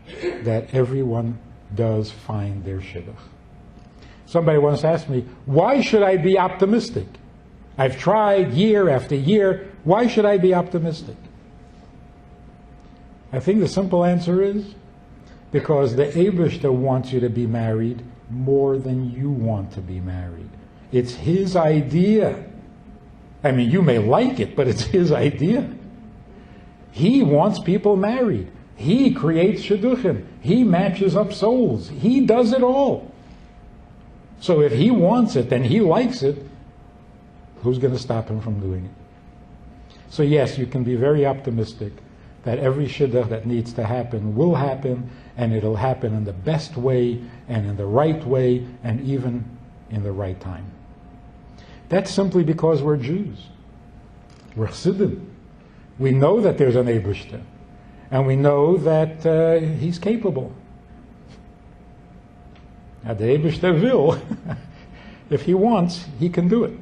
S1: that everyone does find their shidduch. Somebody once asked me, why should I be optimistic? I've tried year after year. Why should I be optimistic? I think the simple answer is because the Eibishter wants you to be married more than you want to be married. It's his idea. I mean, you may like it, but it's his idea. He wants people married. He creates shidduchim. He matches up souls. He does it all. So if he wants it and he likes it, who's going to stop him from doing it? So yes, you can be very optimistic that every shidduch that needs to happen will happen, and it'll happen in the best way and in the right way and even in the right time. That's simply because we're Jews. We're Chassidim. We know that there's an Eibishter, and we know that he's capable. Now the Eibishter will. If he wants, he can do it.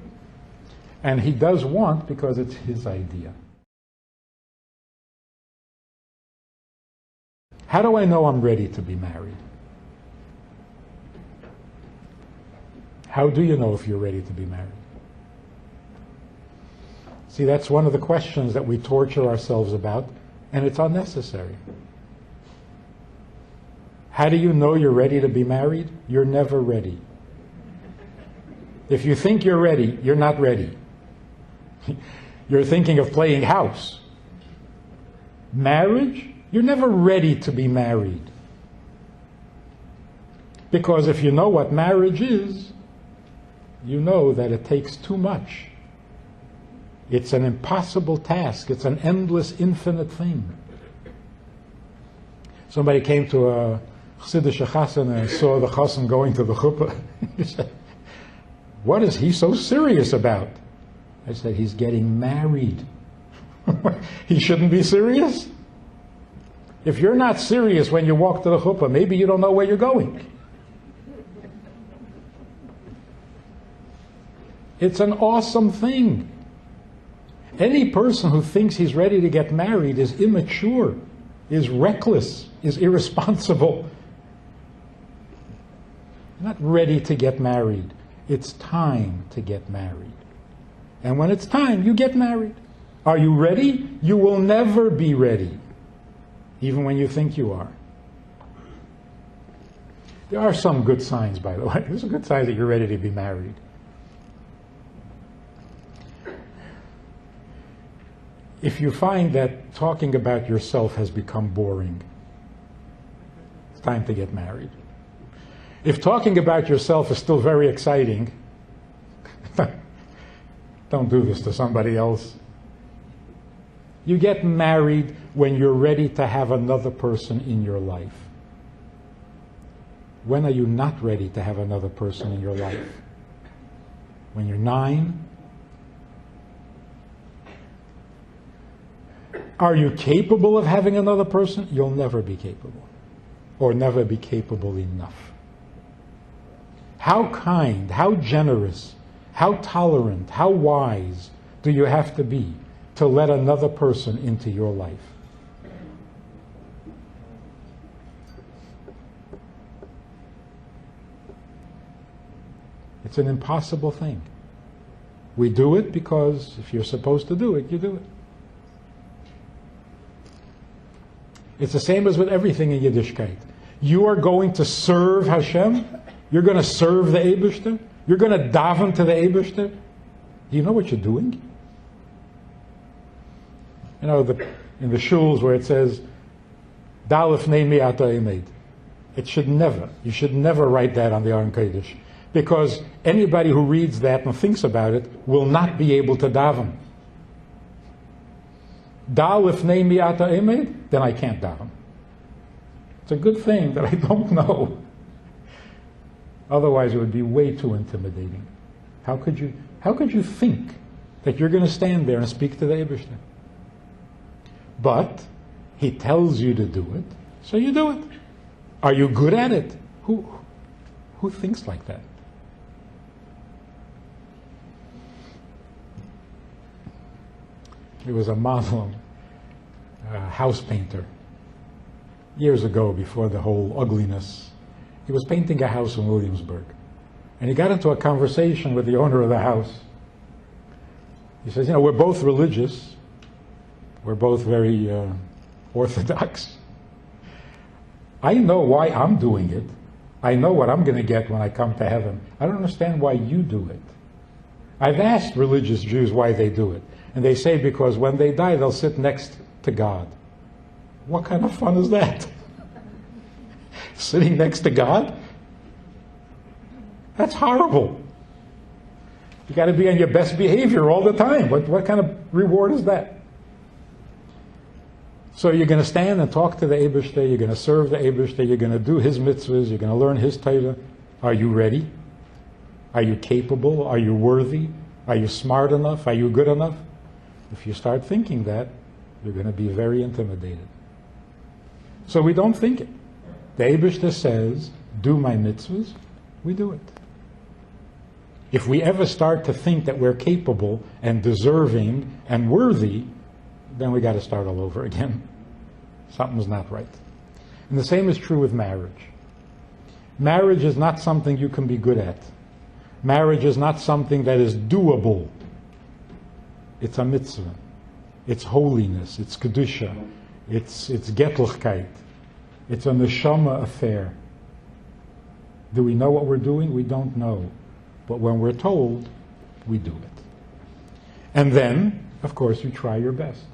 S1: And he does want because it's his idea. How do I know I'm ready to be married? How do you know if you're ready to be married? See, that's one of the questions that we torture ourselves about, and it's unnecessary. How do you know you're ready to be married? You're never ready. If you think you're ready, you're not ready. You're thinking of playing house. Marriage? You're never ready to be married. Because if you know what marriage is, you know that it takes too much. It's an impossible task. It's an endless, infinite thing. Somebody came to a Chassidish chassan and saw the chassan going to the chuppah. He said, what is he so serious about? I said, he's getting married. He shouldn't be serious? If you're not serious when you walk to the chuppah, maybe you don't know where you're going. It's an awesome thing. Any person who thinks he's ready to get married is immature, is reckless, is irresponsible. You're not ready to get married. It's time to get married. And when it's time, you get married. Are you ready? You will never be ready, even when you think you are. There are some good signs, by the way. There's a good sign that you're ready to be married. If you find that talking about yourself has become boring, it's time to get married. If talking about yourself is still very exciting, don't do this to somebody else. You get married when you're ready to have another person in your life. When are you not ready to have another person in your life? When you're 9? Are you capable of having another person? You'll never be capable, or never be capable enough. How kind, how generous, how tolerant, how wise do you have to be to let another person into your life? It's an impossible thing. We do it because if you're supposed to do it, you do it. It's the same as with everything in Yiddishkeit. You are going to serve Hashem. You're going to serve the Eibishter. You're going to daven to the Eibishter. Do you know what you're doing? You know, in the shuls where it says, Dalef Neimi Ata Emed. You should never write that on the Aron Kodesh. Because anybody who reads that and thinks about it will not be able to daven. Dalef Neimi Ata Emed, then I can't daven. It's a good thing that I don't know. Otherwise it would be way too intimidating. How could you think that you're going to stand there and speak to the Eibishter? But he tells you to do it, so you do it. Are you good at it? Who thinks like that? There was a Muslim house painter years ago, before the whole ugliness. He was painting a house in Williamsburg, and he got into a conversation with the owner of the house. He says, we're both religious, we're both very orthodox. I know why I'm doing it. I know what I'm going to get when I come to heaven. I don't understand why you do it. I've asked religious Jews why they do it, and they say because when they die they'll sit next to God. What kind of fun is that? Sitting next to God? That's horrible. You got to be on your best behavior all the time. What kind of reward is that? So you're going to stand and talk to the Eibishter, you're going to serve the Eibishter, you're going to do his mitzvahs, you're going to learn his Torah. Are you ready? Are you capable? Are you worthy? Are you smart enough? Are you good enough? If you start thinking that, you're going to be very intimidated. So we don't think it. The Eibishter says, do my mitzvahs, we do it. If we ever start to think that we're capable and deserving and worthy, then we got to start all over again. Something's not right. And the same is true with marriage. Marriage is not something you can be good at. Marriage is not something that is doable. It's a mitzvah. It's holiness. It's kedusha. It's getlichkeit. It's a neshama affair. Do we know what we're doing? We don't know. But when we're told, we do it. And then, of course, you try your best.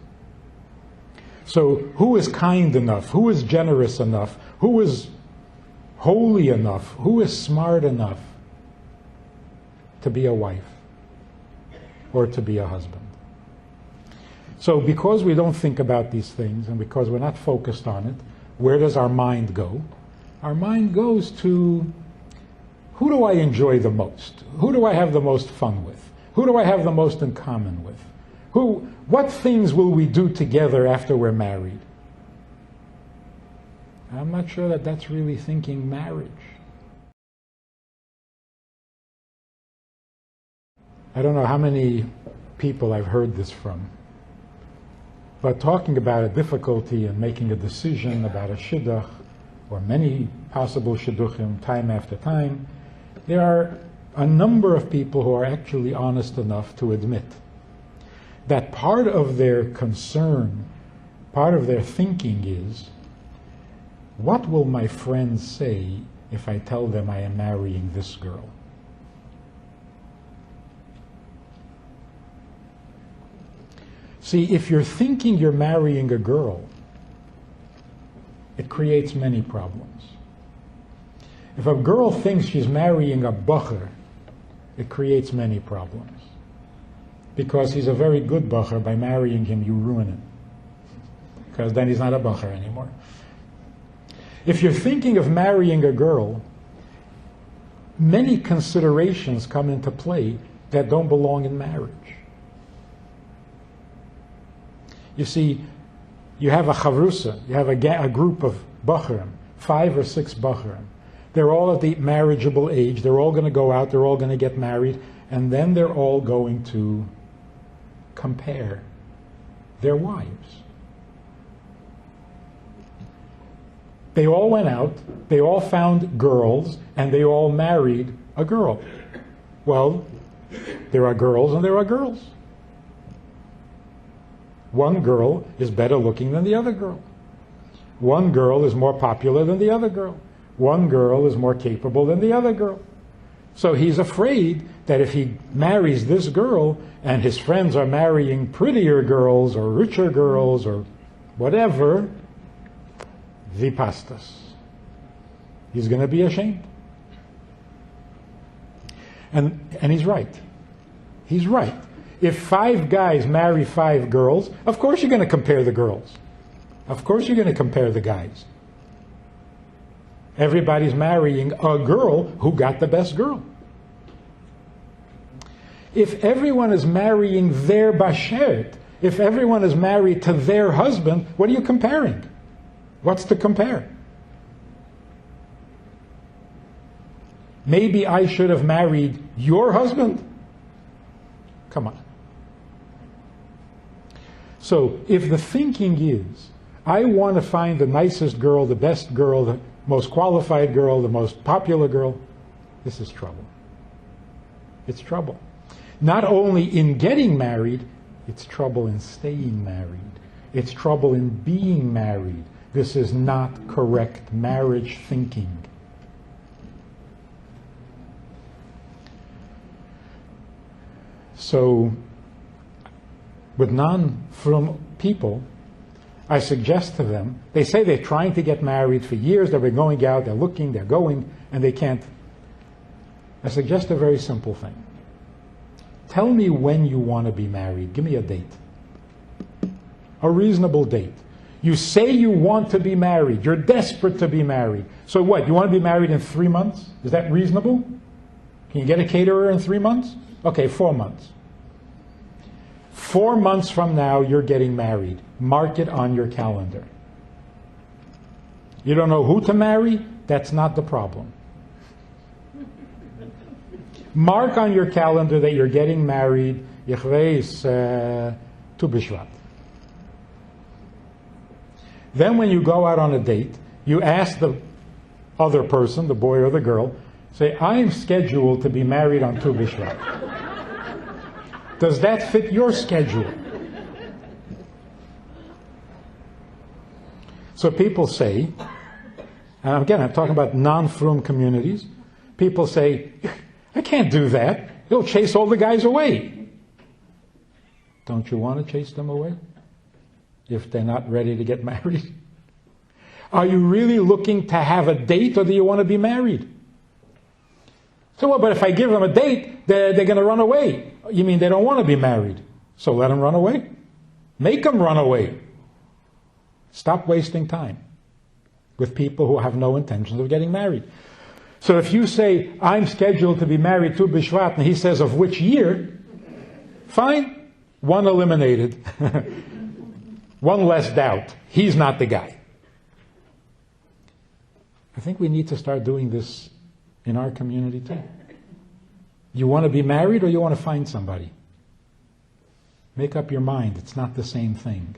S1: So who is kind enough? Who is generous enough? Who is holy enough? Who is smart enough to be a wife or to be a husband? So because we don't think about these things and because we're not focused on it, where does our mind go? Our mind goes to, who do I enjoy the most? Who do I have the most fun with? Who do I have the most in common with? What things will we do together after we're married? I'm not sure that that's really thinking marriage. I don't know how many people I've heard this from, but talking about a difficulty in making a decision about a shidduch, or many possible shidduchim time after time, there are a number of people who are actually honest enough to admit that part of their concern, part of their thinking is, what will my friends say if I tell them I am marrying this girl? See, if you're thinking you're marrying a girl, it creates many problems. If a girl thinks she's marrying a bacher, it creates many problems. Because he's a very good bacher, by marrying him you ruin it. Because then he's not a bacher anymore. If you're thinking of marrying a girl, many considerations come into play that don't belong in marriage. You see, you have a chavrusa, you have a group of bacherim, 5 or 6 bacherim. They're all at the marriageable age, they're all going to go out, they're all going to get married, and then they're all going to compare their wives. They all went out, they all found girls, and they all married a girl. Well, there are girls and there are girls. One girl is better looking than the other girl. One girl is more popular than the other girl. One girl is more capable than the other girl. So he's afraid that if he marries this girl and his friends are marrying prettier girls or richer girls or whatever, vipastas. He's going to be ashamed. And he's right. He's right. If 5 guys marry 5 girls, of course you're going to compare the girls. Of course you're going to compare the guys. Everybody's marrying a girl who got the best girl. If everyone is marrying their bashert, if everyone is married to their husband, what are you comparing? What's to compare? Maybe I should have married your husband? Come on. So if the thinking is, I want to find the nicest girl, the best girl, the most qualified girl, the most popular girl, this is trouble. It's trouble. Not only in getting married, it's trouble in staying married. It's trouble in being married. This is not correct marriage thinking. So, with non-frum people, I suggest to them, they say they're trying to get married for years, they've been going out, they're looking, they're going, and they can't. I suggest a very simple thing. Tell me when you want to be married. Give me a date. A reasonable date. You say you want to be married. You're desperate to be married. So what? You want to be married in 3 months? Is that reasonable? Can you get a caterer in 3 months? Okay, 4 months. 4 months from now, you're getting married. Mark it on your calendar. You don't know who to marry? That's not the problem. Mark on your calendar that you're getting married, Tu B'Shvat. Then when you go out on a date, you ask the other person, the boy or the girl, say, I'm scheduled to be married on Tu B'Shvat. Does that fit your schedule? So people say, and again I'm talking about non-frum communities, people say, I can't do that. It'll chase all the guys away. Don't you want to chase them away? If they're not ready to get married? Are you really looking to have a date, or do you want to be married? So what, but if I give them a date, they're going to run away. You mean they don't want to be married? So let them run away. Make them run away. Stop wasting time with people who have no intentions of getting married. So if you say, I'm scheduled to be married to B'Shvat, and he says, of which year? Fine. One eliminated. One less doubt. He's not the guy. I think we need to start doing this in our community too. You want to be married, or you want to find somebody? Make up your mind. It's not the same thing.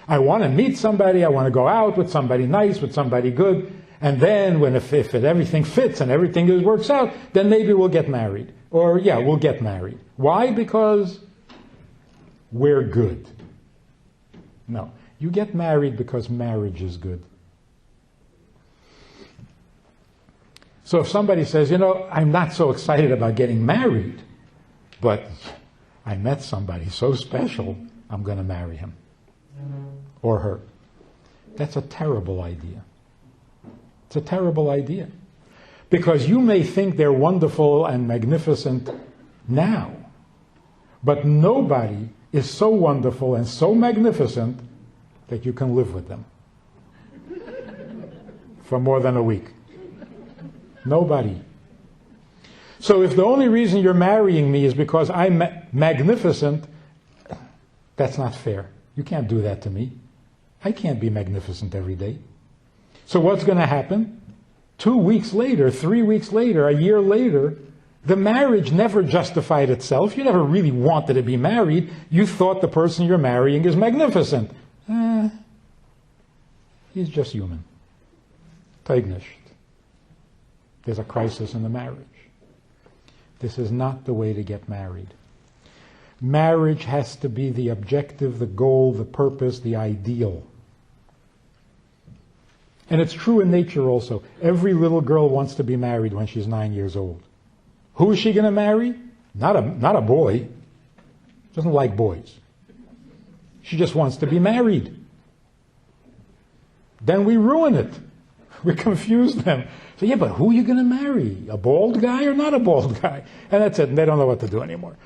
S1: I want to meet somebody. I want to go out with somebody nice, with somebody good. And then when if everything fits and everything works out, then maybe we'll get married. Or yeah, we'll get married. Why? Because we're good. No. You get married because marriage is good. So if somebody says, I'm not so excited about getting married, but I met somebody so special, I'm going to marry him. Or her. That's a terrible idea. It's a terrible idea. Because you may think they're wonderful and magnificent now, but nobody is so wonderful and so magnificent that you can live with them for more than a week. Nobody. So if the only reason you're marrying me is because I'm magnificent, that's not fair. You can't do that to me. I can't be magnificent every day. So what's going to happen? 2 weeks later, 3 weeks later, a year later, the marriage never justified itself. You never really wanted to be married. You thought the person you're marrying is magnificent. He's just human. Teig nicht. There's a crisis in the marriage. This is not the way to get married. Marriage has to be the objective, the goal, the purpose, the ideal. And it's true in nature also. Every little girl wants to be married when she's 9 years old. Who is she going to marry? Not a boy. Doesn't like boys. She just wants to be married. Then we ruin it. We confuse them. So yeah, but who are you going to marry? A bald guy or not a bald guy? And that's it. And they don't know what to do anymore.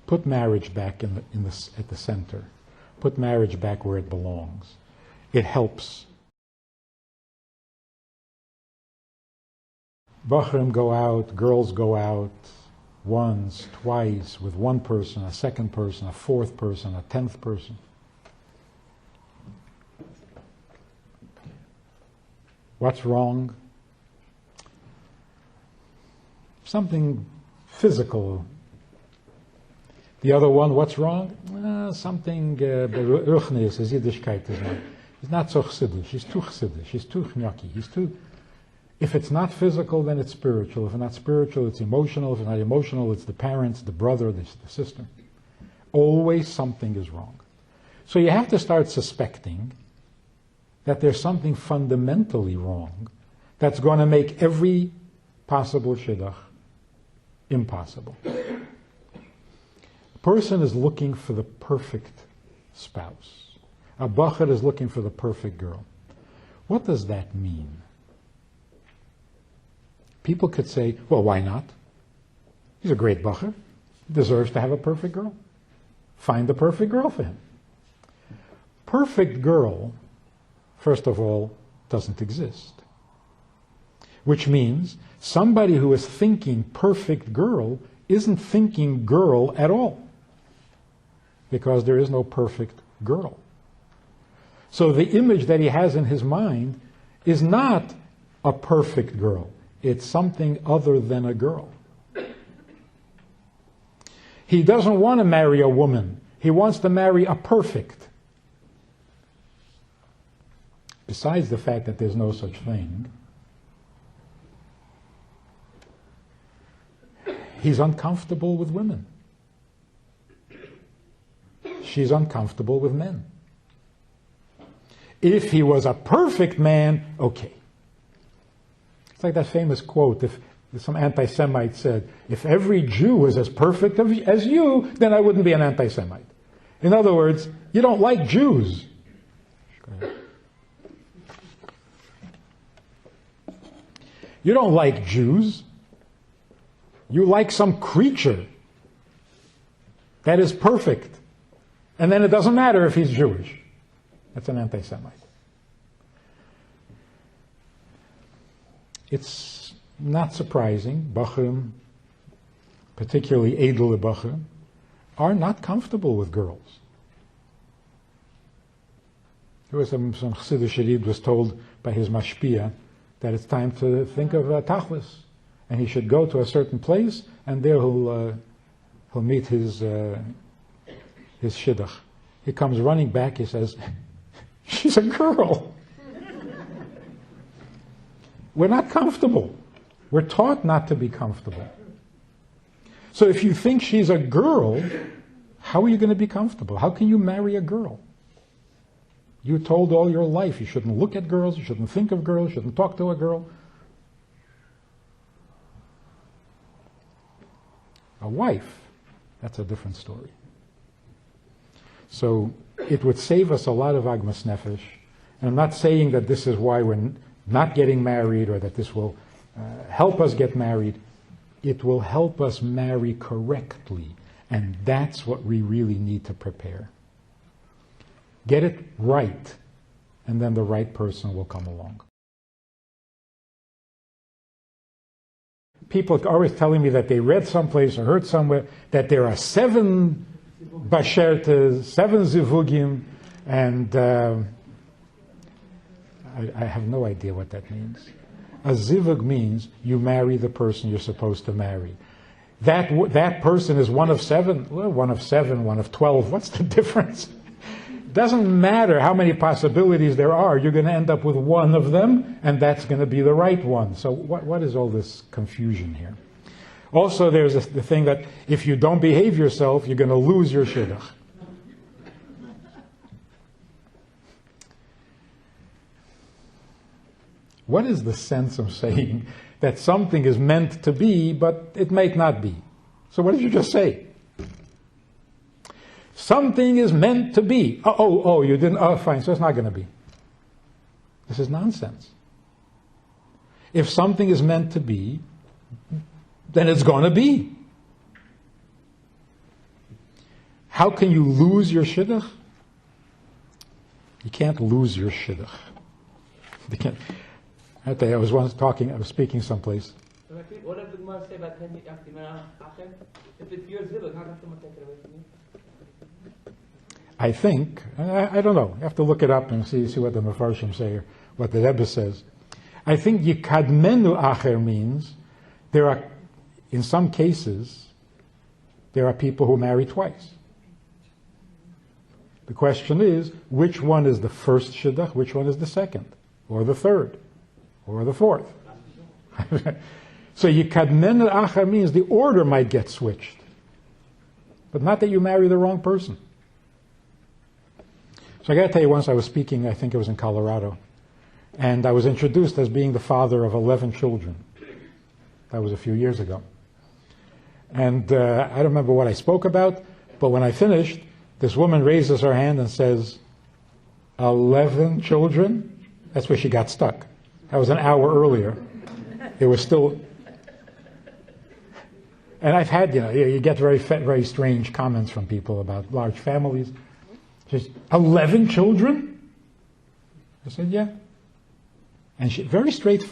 S1: Put marriage back at the center. Put marriage back where it belongs. It helps. Bachrim go out, girls go out, once, twice, with one person, a second person, a fourth person, a 10th person. What's wrong? Something physical. The other one, what's wrong? Something beruchnius, his Yiddishkeit is not. He's not so chsiddish. He's too chsiddish. He's too chnyaki. He's too. If it's not physical, then it's spiritual. If it's not spiritual, it's emotional. If it's not emotional, it's the parents, the brother, the sister. Always something is wrong. So you have to start suspecting that there's something fundamentally wrong that's going to make every possible shidduch impossible. A person is looking for the perfect spouse. A bachar is looking for the perfect girl. What does that mean? People could say, well, why not? He's a great bachar. He deserves to have a perfect girl. Find the perfect girl for him. Perfect girl, first of all, doesn't exist. Which means somebody who is thinking perfect girl isn't thinking girl at all. Because there is no perfect girl. So the image that he has in his mind is not a perfect girl. It's something other than a girl. He doesn't want to marry a woman. He wants to marry a perfect. Besides the fact that there's no such thing, he's uncomfortable with women. She's uncomfortable with men. If he was a perfect man, okay. It's like that famous quote, if some anti-Semite said, if every Jew was as perfect as you, then I wouldn't be an anti-Semite. In other words, you don't like Jews. You don't like Jews. You like some creature that is perfect. And then it doesn't matter if he's Jewish. That's an anti-Semite. It's not surprising, Bachrim, particularly Edel Bachrim, are not comfortable with girls. There was some Chassidish Yid was told by his mashpia that it's time to think of tachlis, and he should go to a certain place, and there he'll meet his shidduch. He comes running back. He says, "She's a girl." We're not comfortable. We're taught not to be comfortable. So if you think she's a girl, how are you going to be comfortable? How can you marry a girl? You're told all your life you shouldn't look at girls, you shouldn't think of girls, you shouldn't talk to a girl. A wife, that's a different story. So it would save us a lot of agmas nefesh. And I'm not saying that this is why we're not getting married or that this will help us get married. It will help us marry correctly. And that's what we really need to prepare. Get it right, and then the right person will come along. People are always telling me that they read someplace or heard somewhere that there are 7 bashertes, 7 zivugim, and I have no idea what that means. A zivug means you marry the person you're supposed to marry. That person is one of 7. Well, one of 7, one of 12. What's the difference? Doesn't matter how many possibilities there are, you're going to end up with one of them, and that's going to be the right one. So what is all this confusion here? Also, there's the thing that if you don't behave yourself, you're going to lose your shidduch. What is the sense of saying that something is meant to be, but it may not be? So what did you just say? Something is meant to be. Oh, you didn't, fine, so it's not going to be. This is nonsense. If something is meant to be, then it's going to be. How can you lose your Shidduch? You can't lose your Shidduch. You can't. I was speaking someplace.
S9: What did the Gemara say about if it's your Shidduch, how can someone take it away from you?
S1: I think, I don't know, you have to look it up and see what the Mefarshim say, or what the Rebbe says. I think Yikadmenu Acher means there are, in some cases, there are people who marry twice. The question is, which one is the first Shidduch, which one is the second, or the third, or the fourth? So Yikadmenu Acher means the order might get switched, but not that you marry the wrong person. So I got to tell you, once I was speaking, I think it was in Colorado, and I was introduced as being the father of 11 children. That was a few years ago. And I don't remember what I spoke about, but when I finished, this woman raises her hand and says, 11 children? That's where she got stuck. That was an hour earlier. It was still... And I've had, you get very strange comments from people about large families. Just 11 children? I said, yeah. And she, very straight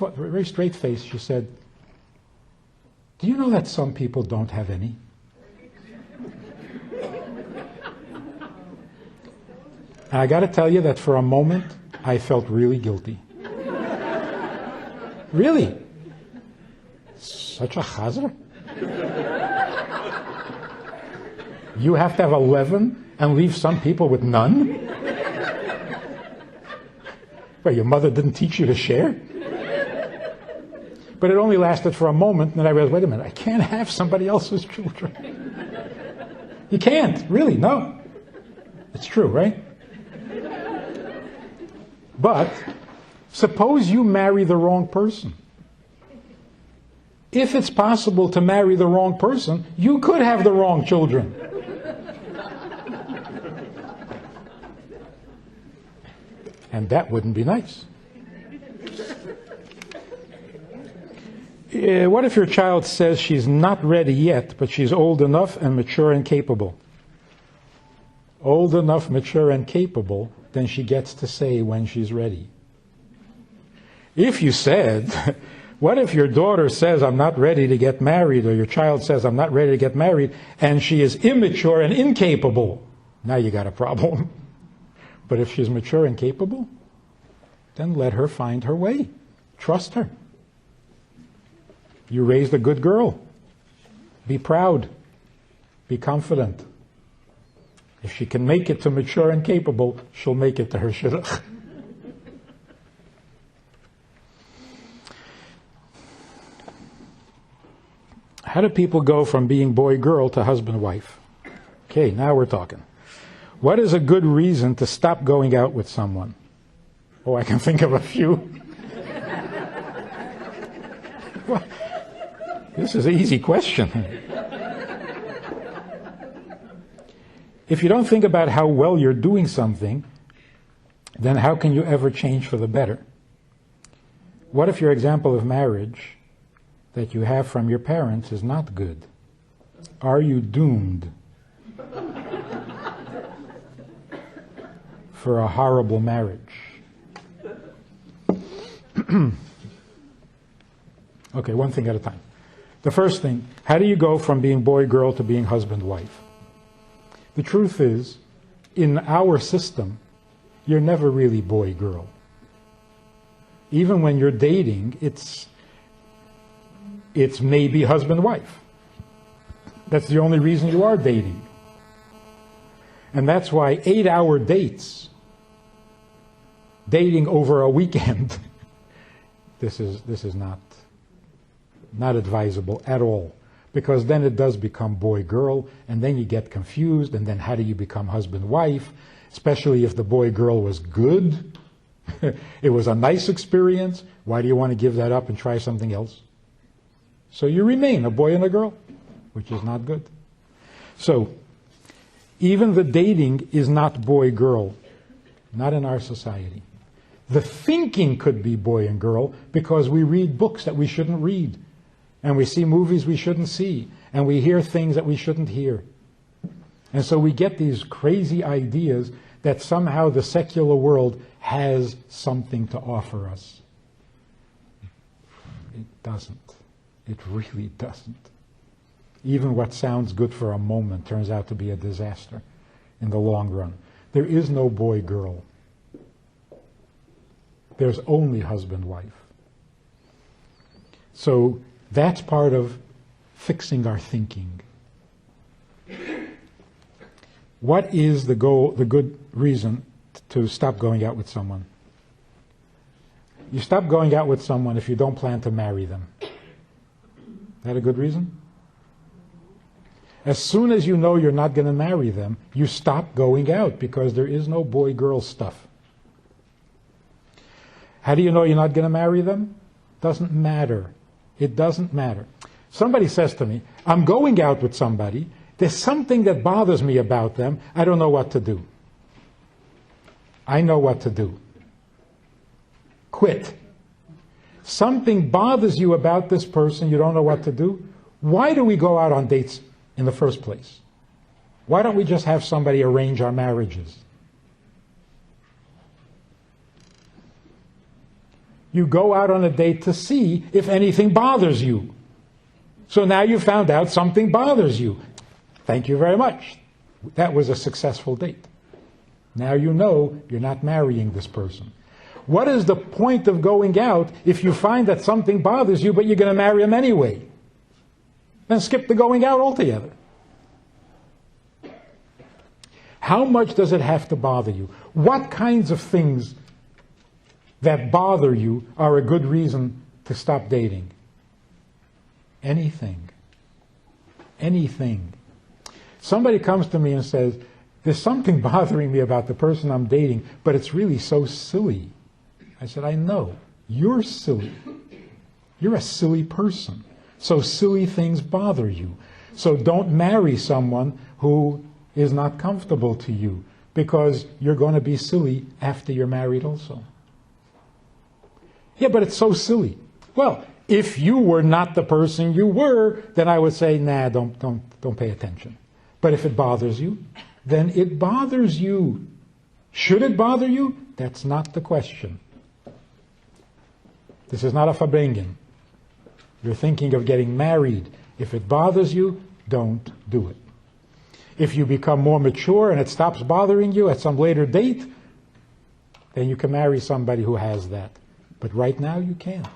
S1: face, she said, do you know that some people don't have any? And I got to tell you that for a moment, I felt really guilty. Really? Such a chazer? You have to have 11 and leave some people with none? Well, your mother didn't teach you to share? But it only lasted for a moment, and then I realized, wait a minute, I can't have somebody else's children. You can't, really, no. It's true, right? But suppose you marry the wrong person. If it's possible to marry the wrong person, you could have the wrong children. And that wouldn't be nice. What if your child says she's not ready yet, but she's old enough and mature and capable? Old enough, mature, and capable, then she gets to say when she's ready. If you said, what if your daughter says, I'm not ready to get married, or your child says, I'm not ready to get married, and she is immature and incapable? Now you got a problem. But if she's mature and capable, then let her find her way. Trust her. You raised a good girl. Be proud. Be confident. If she can make it to mature and capable, she'll make it to her Shidduch. How do people go from being boy-girl to husband-wife? Okay, now we're talking. What is a good reason to stop going out with someone? Oh, I can think of a few. Well, this is an easy question. If you don't think about how well you're doing something, then how can you ever change for the better? What if your example of marriage that you have from your parents is not good? Are you doomed for a horrible marriage? Okay, one thing at a time. The first thing, how do you go from being boy-girl to being husband-wife? The truth is, in our system, you're never really boy-girl. Even when you're dating, it's maybe husband-wife. That's the only reason you are dating. And that's why 8-hour dates, dating over a weekend, this is not advisable at all. Because then it does become boy-girl, and then you get confused, and then how do you become husband-wife? Especially if the boy-girl was good, It was a nice experience. Why do you want to give that up and try something else? So you remain a boy and a girl, which is not good. So, even the dating is not boy-girl, not in our society. The thinking could be boy and girl because we read books that we shouldn't read, and we see movies we shouldn't see, and we hear things that we shouldn't hear. And so we get these crazy ideas that somehow the secular world has something to offer us. It doesn't. It really doesn't. Even what sounds good for a moment turns out to be a disaster in the long run. There is no boy-girl. There's only husband-wife. So that's part of fixing our thinking. What is the goal, the good reason to stop going out with someone? You stop going out with someone if you don't plan to marry them. Is that a good reason? As soon as you know you're not going to marry them, you stop going out because there is no boy-girl stuff. How do you know you're not going to marry them? Doesn't matter. It doesn't matter. Somebody says to me, I'm going out with somebody, there's something that bothers me about them, I don't know what to do. I know what to do. Quit. Something bothers you about this person, you don't know what to do. Why do we go out on dates in the first place? Why don't we just have somebody arrange our marriages? You go out on a date to see if anything bothers you. So now you found out something bothers you. Thank you very much. That was a successful date. Now you know you're not marrying this person. What is the point of going out if you find that something bothers you but you're going to marry him anyway? Then skip the going out altogether. How much does it have to bother you? What kinds of things that bother you are a good reason to stop dating? Anything. Anything. Somebody comes to me and says, there's something bothering me about the person I'm dating, but it's really so silly. I said, I know. You're silly. You're a silly person. So silly things bother you. So don't marry someone who is not comfortable to you, because you're going to be silly after you're married also. Yeah, but it's so silly. Well, if you were not the person you were, then I would say, nah, don't pay attention. But if it bothers you, then it bothers you. Should it bother you? That's not the question. This is not a Fabrengen. You're thinking of getting married. If it bothers you, don't do it. If you become more mature and it stops bothering you at some later date, then you can marry somebody who has that. But right now you can't.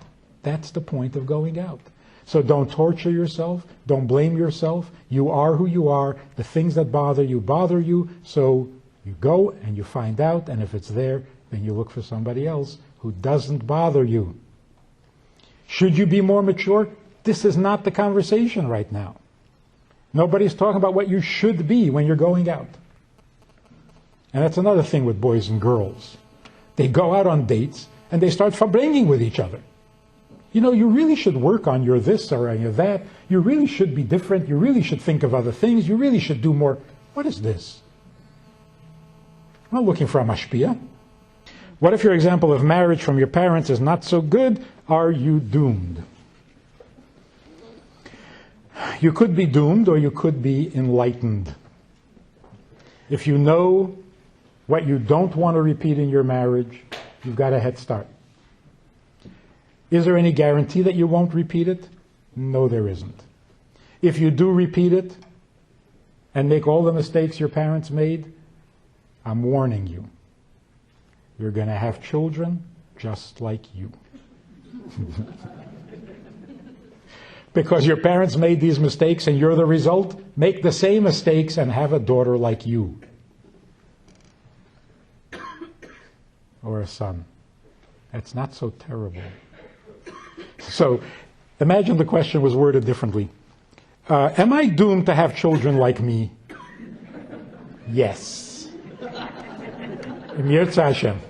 S1: That's the point of going out. So don't torture yourself. Don't blame yourself. You are who you are. The things that bother you, so you go and you find out, and if it's there, then you look for somebody else who doesn't bother you. Should you be more mature? This is not the conversation right now. Nobody's talking about what you should be when you're going out. And that's another thing with boys and girls. They go out on dates and they start verbringing with each other. You know, you really should work on your this or on your that. You really should be different. You really should think of other things. You really should do more. What is this? I'm not looking for a mashpia. What if your example of marriage from your parents is not so good? Are you doomed? You could be doomed or you could be enlightened. If you know what you don't want to repeat in your marriage, you've got a head start. Is there any guarantee that you won't repeat it? No, there isn't. If you do repeat it and make all the mistakes your parents made, I'm warning you. You're going to have children just like you. Because your parents made these mistakes and you're the result, make the same mistakes and have a daughter like you. Or a son. That's not so terrible. So, imagine the question was worded differently. Am I doomed to have children like me? Yes. Im Yirtzeh Hashem.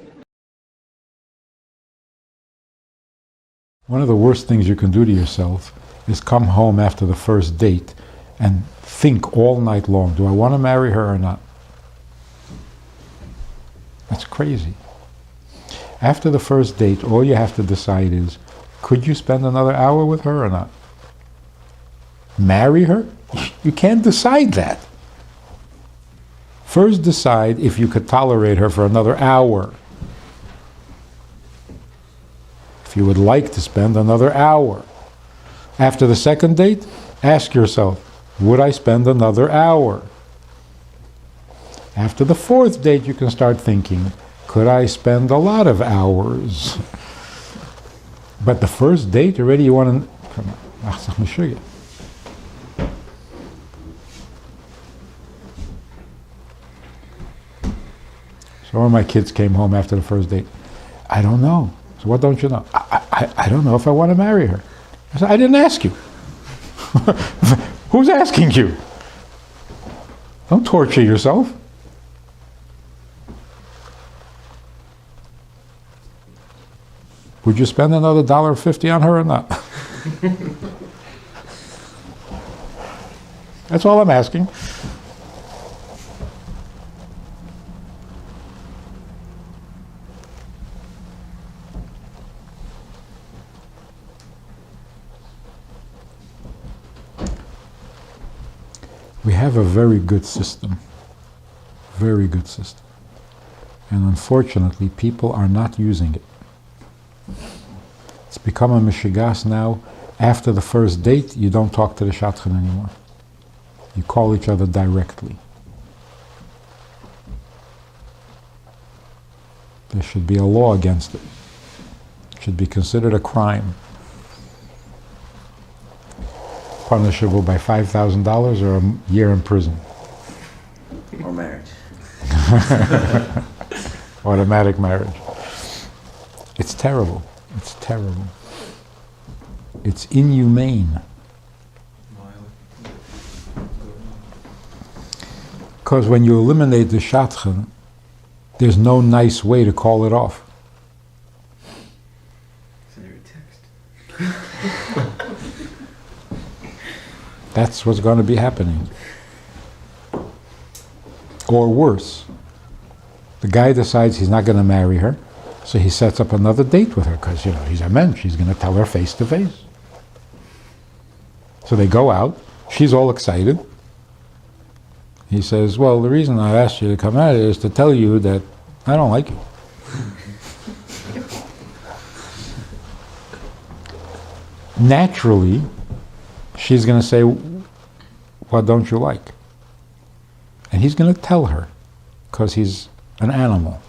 S1: One of the worst things you can do to yourself is come home after the first date and think all night long, do I want to marry her or not? That's crazy. After the first date, all you have to decide is, could you spend another hour with her or not? Marry her? You can't decide that. First decide if you could tolerate her for another hour. If you would like to spend another hour. After the second date, ask yourself, would I spend another hour? After the fourth date, you can start thinking, could I spend a lot of hours? But the first date, already you want to... Come on, let me show you. So one of my kids came home after the first date. I don't know. So what don't you know? I don't know if I want to marry her. I said, I didn't ask you. Who's asking you? Don't torture yourself. Would you spend another $1.50 on her or not? That's all I'm asking. We have a very good system. Very good system. And unfortunately, people are not using it. It's become a mishigas now. After the first date, you don't talk to the Shadchan anymore. You call each other directly. There should be a law against it. It should be considered a crime. Punishable by $5,000 or a year in prison.
S10: Or marriage.
S1: Automatic marriage. It's terrible. It's terrible. It's inhumane. Because when you eliminate the Shadchan, there's no nice way to call it off.
S10: Send her a text.
S1: That's what's going to be happening. Or worse, the guy decides he's not going to marry her, so he sets up another date with her because, he's a mensch. He's going to tell her face to face. So they go out. She's all excited. He says, well, the reason I asked you to come out is to tell you that I don't like you. Naturally, she's going to say, what don't you like? And he's going to tell her, because he's an animal.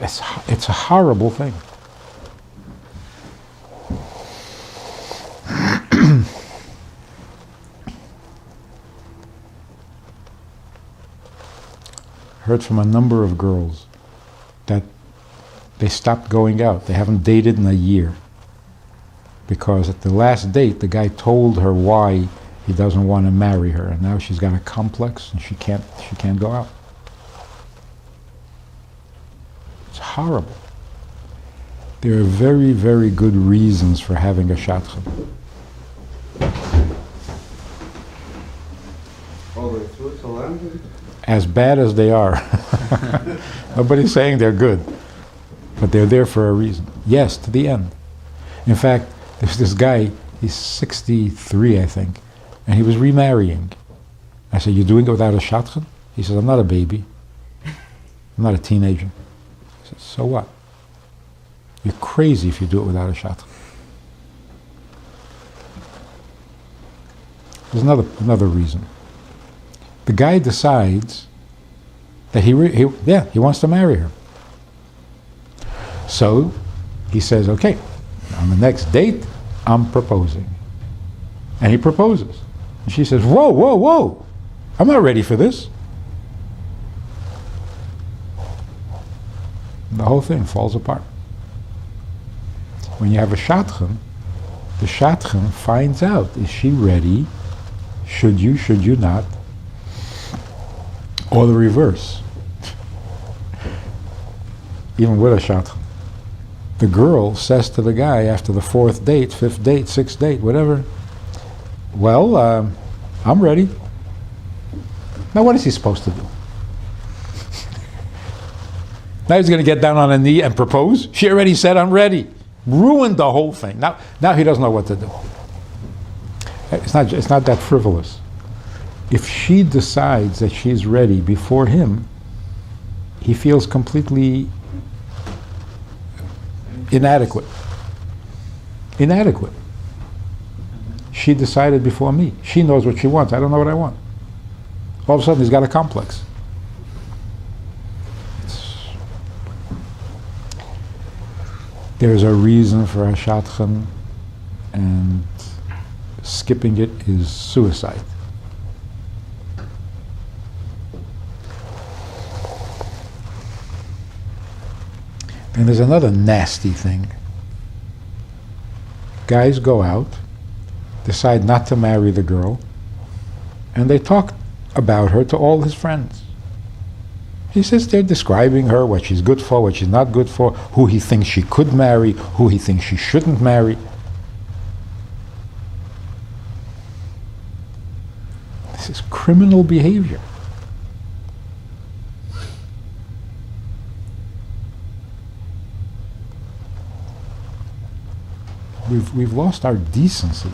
S1: It's a horrible thing. Heard from a number of girls that they stopped going out. They haven't dated in a year. Because at the last date, the guy told her why he doesn't want to marry her, and now she's got a complex and she can't go out. It's horrible. There are very, very good reasons for having a Shadchan.
S8: All the way through till then?
S1: As bad as they are. Nobody's saying they're good, but they're there for a reason. Yes, to the end. In fact, there's this guy, he's 63, I think, and he was remarrying. I said, you're doing it without a Shadchan? He says, I'm not a baby. I'm not a teenager. I said, so what? You're crazy if you do it without a Shadchan. There's another reason. The guy decides that he wants to marry her. So he says, okay, on the next date, I'm proposing. And he proposes. And she says, whoa, whoa, whoa, I'm not ready for this. And the whole thing falls apart. When you have a Shadchan, the Shadchan finds out, is she ready? Should you not? Or the reverse. Even with a Shadchan. the girl says to the guy after the fourth date, fifth date, sixth date, whatever, well, I'm ready. Now what is he supposed to do? Now he's going to get down on a knee and propose? She already said, I'm ready. Ruined the whole thing. Now he doesn't know what to do. It's not that frivolous. If she decides that she's ready before him, he feels completely inadequate. Inadequate. She decided before me. She knows what she wants. I don't know what I want. All of a sudden he's got a complex. There's a reason for a Shadchan, and skipping it is suicide. And there's another nasty thing. Guys go out, decide not to marry the girl, and they talk about her to all his friends. He says they're describing her, what she's good for, what she's not good for, who he thinks she could marry, who he thinks she shouldn't marry. This is criminal behavior. We've lost our decency.